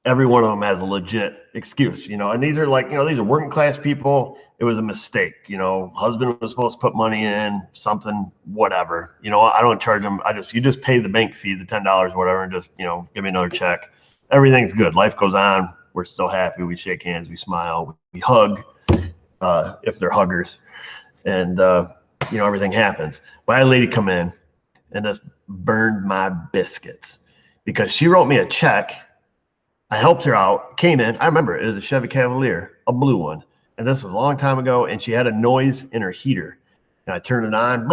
Every one of them has a legit excuse, and these are these are working class people. It was a mistake, husband was supposed to put money in something, whatever, I don't charge them. You just pay the bank fee, the $10, whatever, and just, give me another check. Everything's good. Life goes on. We're still happy. We shake hands, we smile, we hug, if they're huggers. And, you know, everything happens. But I had a lady come in and just burned my biscuits because she wrote me a check. I helped her out, came in. I remember it was a Chevy Cavalier, a blue one. And this was a long time ago, and she had a noise in her heater. And I turned it on.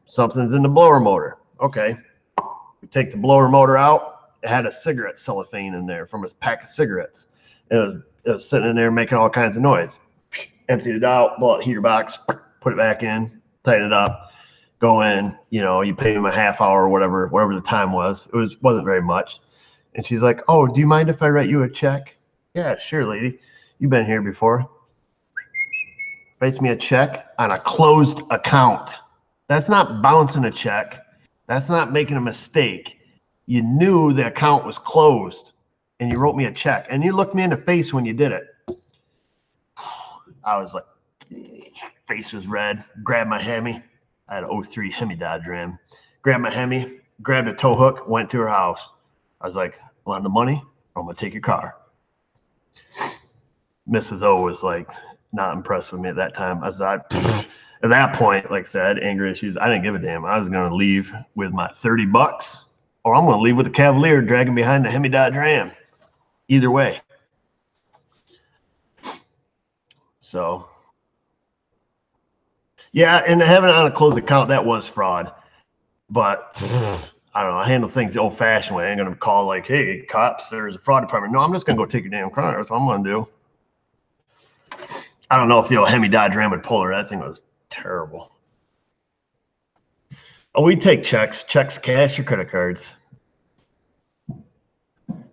Something's in the blower motor. Okay. We take the blower motor out. It had a cigarette cellophane in there from a pack of cigarettes. It was sitting in there making all kinds of noise. Emptied it out, bought a heater box, put it back in, tighten it up, go in, you know, you pay them a half hour or whatever the time was. It wasn't very much. And she's like, oh, do you mind if I write you a check? Yeah, sure, lady. You've been here before. Writes me a check on a closed account. That's not bouncing a check. That's not making a mistake. You knew the account was closed and you wrote me a check and you looked me in the face when you did it. I was like, face was red, grabbed my Hemi. I had an 03 Hemi Dodge Ram. Grabbed my Hemi, grabbed a tow hook, went to her house. I was like, want the money or I'm going to take your car. Mrs. O was like, not impressed with me at that time. I was like, at that point, like I said, I had anger issues. I didn't give a damn. I was going to leave with my $30 or I'm going to leave with the Cavalier dragging behind the Hemi Dodge Ram. Either way. So, yeah, and having it on a closed account, that was fraud. But I don't know. I handle things the old-fashioned way. I ain't going to call like, hey, cops, there's a fraud department. No, I'm just going to go take your damn car. That's what I'm going to do. I don't know if the old Hemi Dodge Ram would pull her. That thing was terrible. Oh, we take checks, cash, or credit cards.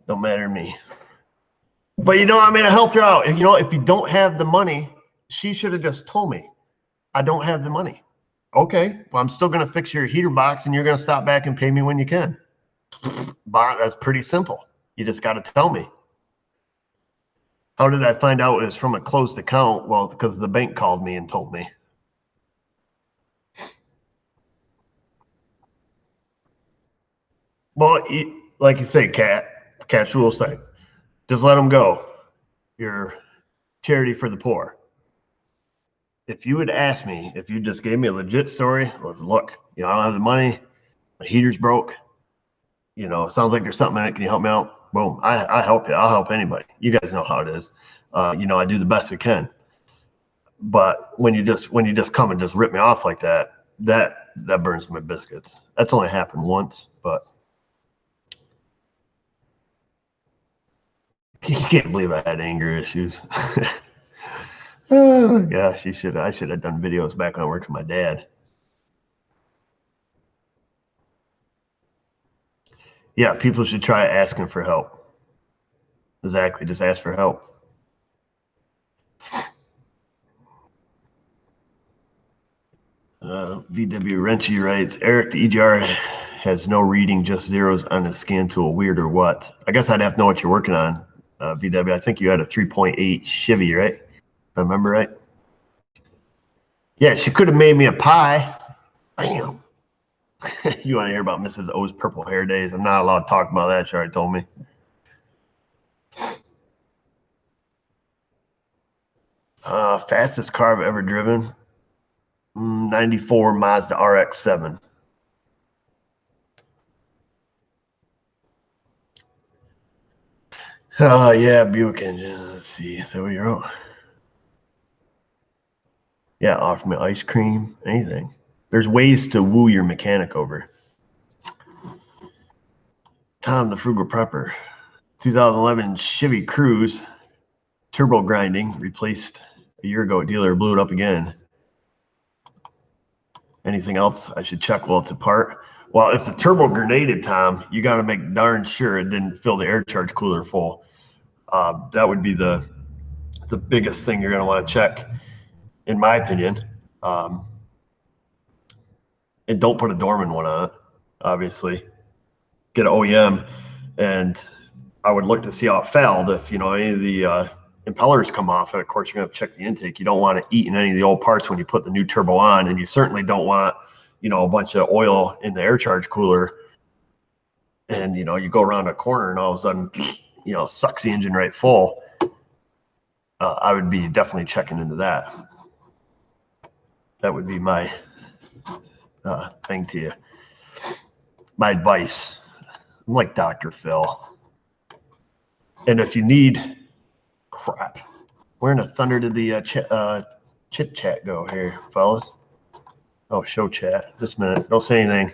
Don't matter to me. But, you know, I mean, I helped her out. And, you know, if you don't have the money, she should have just told me, I don't have the money. Okay, well, I'm still going to fix your heater box, and you're going to stop back and pay me when you can. That's pretty simple. You just got to tell me. How did I find out it was from a closed account? Well, because the bank called me and told me. Well, like you say, Cat's rule say, just let them go. You're charity for the poor. If you had asked me, if you just gave me a legit story, was look, you know, I don't have the money, my heater's broke, you know, it sounds like there's something in it. Can you help me out? Boom, I help you. I'll help anybody. You guys know how it is. You know, I do the best I can. But when you just come and just rip me off like that, that burns my biscuits. That's only happened once, but you can't believe I had anger issues. Oh gosh, I should have done videos back when I worked with my dad. Yeah, people should try asking for help. Exactly, just ask for help. VW Wrenchy writes, Eric, the EGR has no reading, just zeros on the scan tool. Weird or what? I guess I'd have to know what you're working on, VW. I think you had a 3.8 Chevy, right? If I remember right. Yeah, she could have made me a pie. Bam. You want to hear about Mrs. O's purple hair days? I'm not allowed to talk about that. She already told me. Fastest car I've ever driven, 94 Mazda RX-7. Oh, yeah, Buick engine. Let's see. Is that what you wrote? Yeah, offer me ice cream, anything. There's ways to woo your mechanic over. Tom, the Frugal Prepper. 2011 Chevy Cruze, turbo grinding, replaced a year ago at dealer, blew it up again. Anything else I should check while it's apart? Well, if the turbo grenaded, Tom, you got to make darn sure it didn't fill the air charge cooler full. That would be the biggest thing you're going to want to check, in my opinion. And don't put a Dorman one on it, obviously. Get an OEM, and I would look to see how it failed. If, you know, any of the impellers come off, and of course, you're going to check the intake. You don't want to eat in any of the old parts when you put the new turbo on, and you certainly don't want, you know, a bunch of oil in the air charge cooler, and, you know, you go around a corner and all of a sudden, you know, sucks the engine right full. I would be definitely checking into that. That would be my thing to you. My advice. I'm like Dr. Phil. And if you need crap, where in the thunder did the chit chat go here, fellas? Oh, show chat. Just a minute. Don't say anything.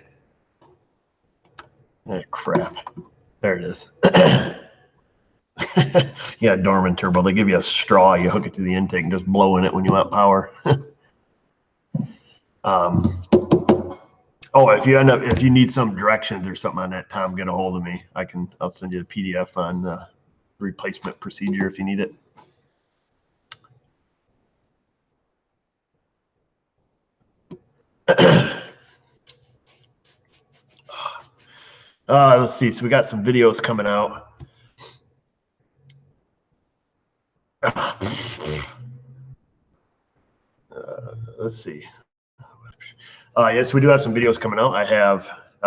Crap. There it is. Yeah, Dorman turbo. They give you a straw. You hook it to the intake and just blow in it when you want power. Oh, if you need some directions or something on that, Tom, get a hold of me. I'll send you a PDF on the replacement procedure if you need it. Let's see. So we got some videos coming out. Let's see. Yes, we do have some videos coming out.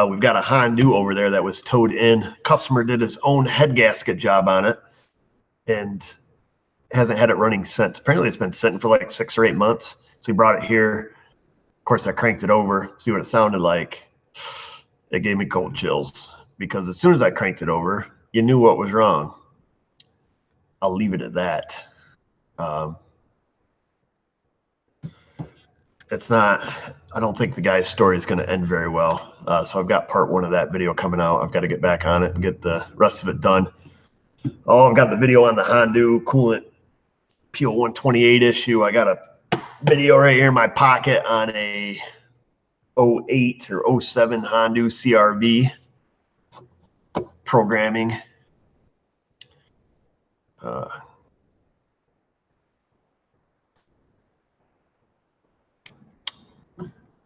We've got a Hondu over there that was towed in. Customer did his own head gasket job on it and hasn't had it running since. Apparently it's been sitting for like 6 or 8 months. So he brought it here. Of course, I cranked it over, see what it sounded like. It gave me cold chills because as soon as I cranked it over, you knew what was wrong. I'll leave it at that. I don't think the guy's story is going to end very well. So I've got part 1 of that video coming out. I've got to get back on it and get the rest of it done. Oh, I've got the video on the Hondu coolant PL 128 issue. I got a video right here in my pocket on a 08 or 07 Hondu CRV programming.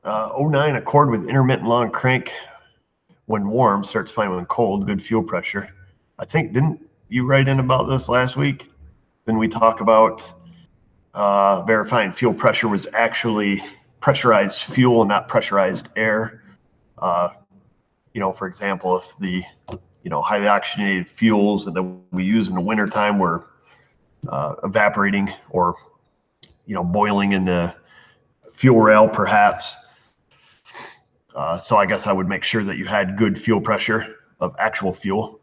09 Accord with intermittent long crank when warm, starts fine when cold, good fuel pressure. I think, didn't you write in about this last week? Then we talk about verifying fuel pressure was actually pressurized fuel, not pressurized air. For example, if the highly oxygenated fuels that we use in the wintertime were evaporating or boiling in the fuel rail, perhaps. So I guess I would make sure that you had good fuel pressure of actual fuel.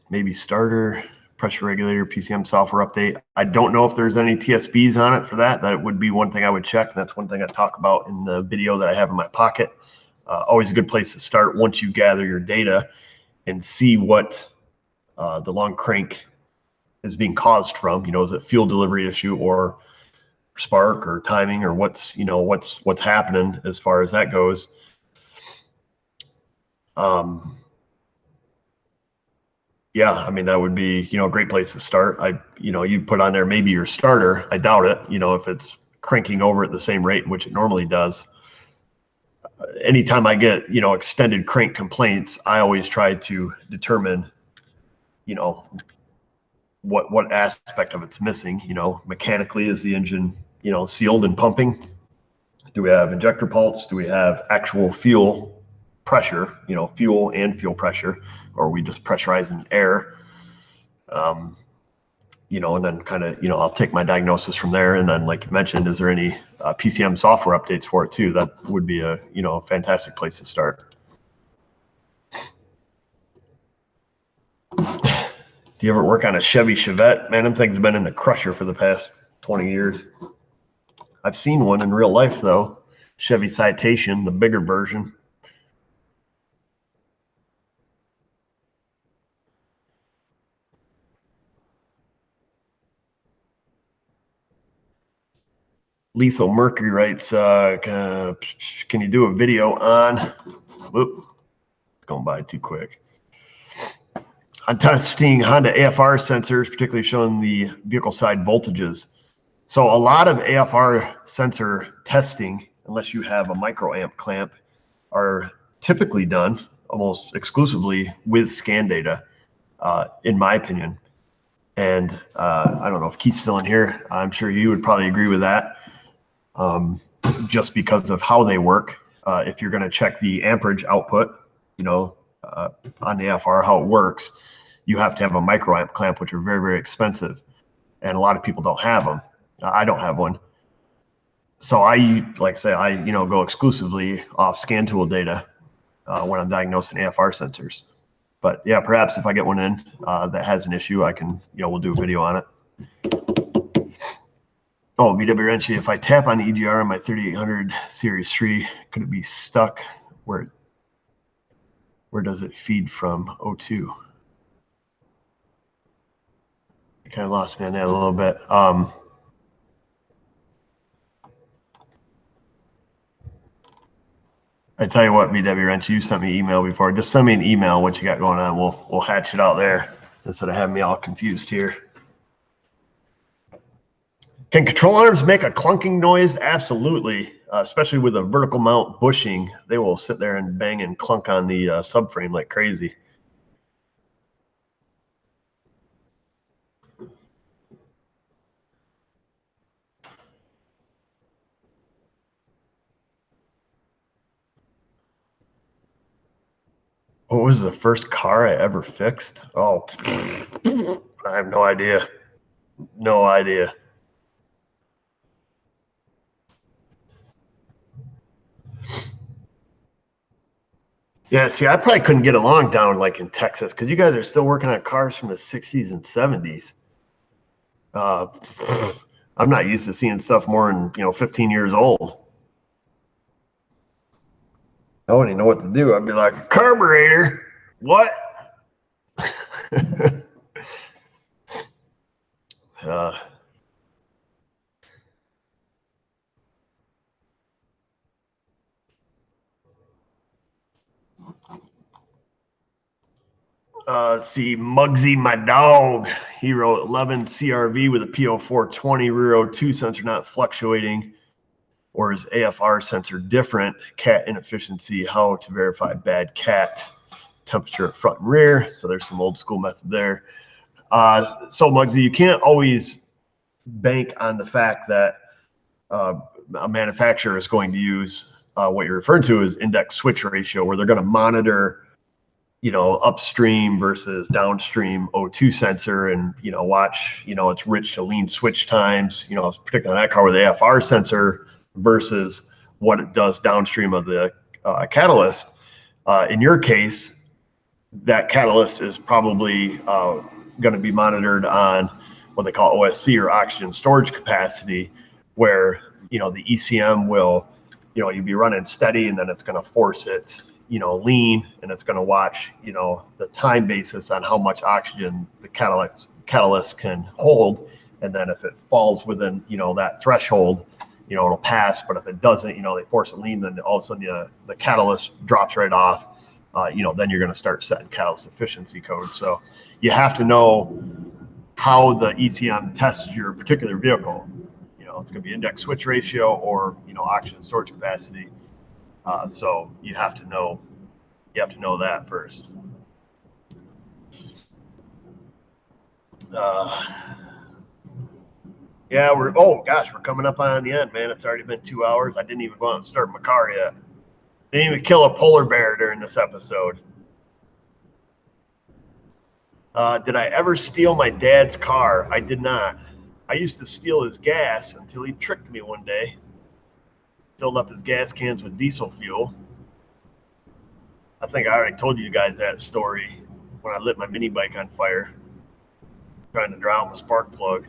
Maybe starter, pressure regulator, PCM software update. I don't know if there's any TSBs on it for that. That would be one thing I would check. And that's one thing I talk about in the video that I have in my pocket. Always a good place to start once you gather your data and see what the long crank is being caused from. Is it fuel delivery issue or spark or timing or what's happening as far as that goes. Yeah, I mean, that would be, a great place to start. You put on there maybe your starter. I doubt it, if it's cranking over at the same rate, which it normally does. Anytime I get, extended crank complaints, I always try to determine, what aspect of it's missing. Mechanically, is the engine, sealed and pumping? Do we have injector pulse? Do we have actual fuel pressure, fuel and fuel pressure, or are we just pressurizing air? And then kind of, I'll take my diagnosis from there. And then, like you mentioned, is there any PCM software updates for it too? That would be a, fantastic place to start. Do you ever work on a Chevy Chevette? Man, them things have been in the crusher for the past 20 years. I've seen one in real life though. Chevy Citation, the bigger version. Lethal Mercury writes, can you do a video on, whoop, it's going by too quick. On testing Honda AFR sensors, particularly showing the vehicle side voltages. So a lot of AFR sensor testing, unless you have a microamp clamp, are typically done almost exclusively with scan data, in my opinion. And I don't know if Keith's still in here. I'm sure you would probably agree with that. Just because of how they work. If you're going to check the amperage output, on the AFR, how it works, you have to have a microamp clamp, which are very, very expensive. And a lot of people don't have them. I don't have one. So I, like I say, I go exclusively off scan tool data when I'm diagnosing AFR sensors. But yeah, perhaps if I get one in that has an issue, I can, we'll do a video on it. Oh, W.W. Wrenchy, if I tap on the EGR on my 3800 Series 3, could it be stuck? Where does it feed from? O2. I kind of lost me on that a little bit. I tell you what, W.W. Wrenchy, you sent me an email before. Just send me an email what you got going on. We'll hatch it out there instead of having me all confused here. Can control arms make a clunking noise? Absolutely, especially with a vertical mount bushing. They will sit there and bang and clunk on the subframe like crazy. What was the first car I ever fixed? Oh, I have no idea. No idea. Yeah, see, I probably couldn't get along down like in Texas because you guys are still working on cars from the 60s and 70s. I'm not used to seeing stuff more than 15 years old. I wouldn't even know what to do. I'd be like, carburetor, what? See, Muggsy, my dog, he wrote 11 CRV with a PO420 rear O2 sensor not fluctuating, or is AFR sensor different? Cat inefficiency, how to verify bad cat temperature at front and rear. So there's some old school method there. So Muggsy, you can't always bank on the fact that a manufacturer is going to use what you're referring to as index switch ratio, where they're going to monitor upstream versus downstream O2 sensor and, watch, its rich to lean switch times, particularly that car with the AFR sensor versus what it does downstream of the catalyst. In your case, that catalyst is probably going to be monitored on what they call OSC, or oxygen storage capacity, where, the ECM will, you'll be running steady and then it's going to force it lean, and it's going to watch, the time basis on how much oxygen the catalyst can hold. And then if it falls within, that threshold, it'll pass. But if it doesn't, they force it lean, then all of a sudden the catalyst drops right off. Then you're going to start setting catalyst efficiency codes. So you have to know how the ECM tests your particular vehicle. It's going to be index switch ratio or, oxygen storage capacity. So you have to know that first. Yeah, oh gosh, we're coming up on the end, man. It's already been 2 hours. I didn't even go out and start my car yet. Didn't even kill a polar bear during this episode. Did I ever steal my dad's car? I did not. I used to steal his gas until he tricked me one day. Filled up his gas cans with diesel fuel. I think I already told you guys that story when I lit my mini bike on fire, trying to drown the spark plug.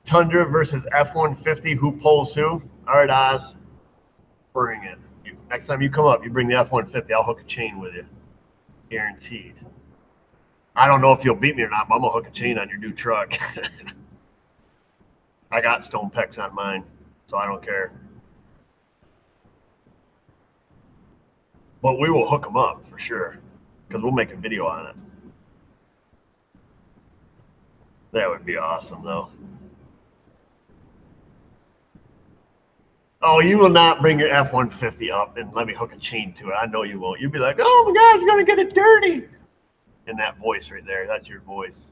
Tundra versus F-150, who pulls who? All right, Oz, bring it. Next time you come up, you bring the F-150, I'll hook a chain with you. Guaranteed. I don't know if you'll beat me or not, but I'm going to hook a chain on your new truck. I got stone pecs on mine, so I don't care. But we will hook them up for sure, because we'll make a video on it. That would be awesome, though. Oh, you will not bring your F-150 up and let me hook a chain to it. I know you won't. You'll be like, oh my gosh, you're going to get it dirty. And that voice right there, that's your voice.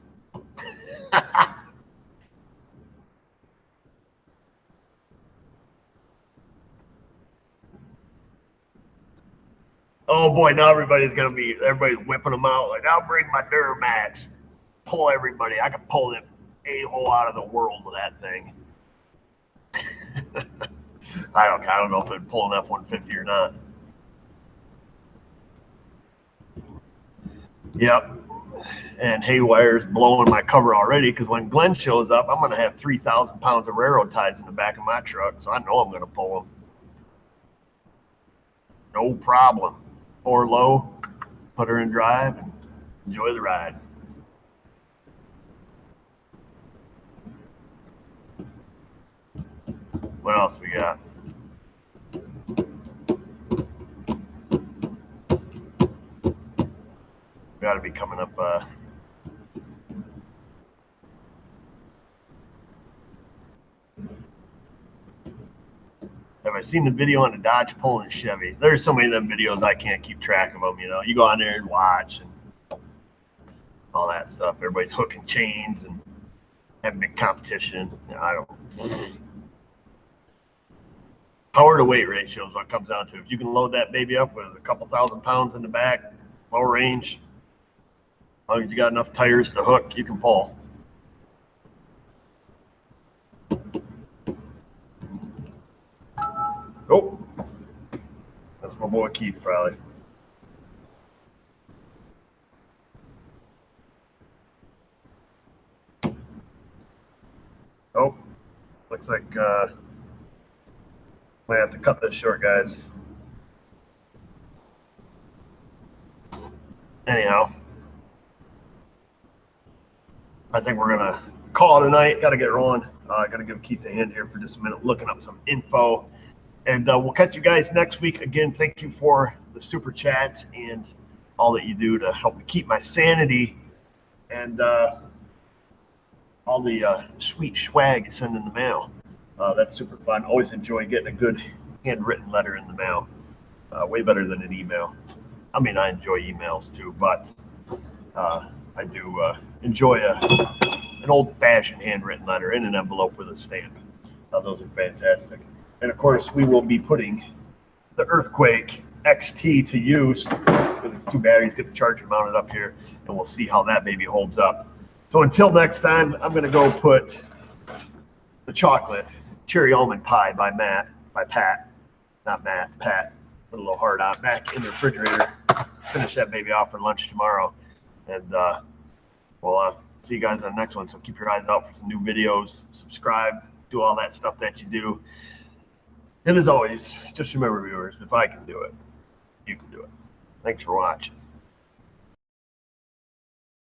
Oh boy, now everybody's whipping them out. Like, I'll bring my Duramax, pull everybody. I can pull the a-hole out of the world with that thing. I don't know if it'd pull an F-150 or not. Yep. And Haywire's blowing my cover already, because when Glenn shows up, I'm going to have 3,000 pounds of railroad ties in the back of my truck, so I know I'm going to pull them. No problem. Or low, put her in drive, and enjoy the ride. What else we got? Got to be coming up. Have I seen the video on the Dodge pulling a Chevy? There's so many of them videos I can't keep track of them. You know, you go on there and watch and all that stuff. Everybody's hooking chains and having big competition. You know, I don't. Power to weight ratio is what it comes down to. If you can load that baby up with a couple thousand pounds in the back, low range, as long as you got enough tires to hook, you can pull. Oh, that's my boy Keith, probably. Oh, looks like might have to cut this short, guys. Anyhow, I think we're gonna call it a night. Got to get rolling. Got to give Keith a hand here for just a minute, looking up some info. And we'll catch you guys next week. Again, thank you for the super chats and all that you do to help me keep my sanity, and all the sweet swag you send in the mail. That's super fun. Always enjoy getting a good handwritten letter in the mail. Way better than an email. I mean, I enjoy emails too, but I do enjoy an old-fashioned handwritten letter in an envelope with a stamp. Those are fantastic. And of course, we will be putting the Earthquake XT to use with its 2 batteries. Get the charger mounted up here, and we'll see how that baby holds up. So until next time, I'm going to go put the chocolate cherry almond pie by Pat, not Matt, Pat. Put a little hard on back in the refrigerator. Finish that baby off for lunch tomorrow, and we'll see you guys on the next one. So keep your eyes out for some new videos. Subscribe. Do all that stuff that you do. And as always, just remember, viewers, if I can do it, you can do it. Thanks for watching.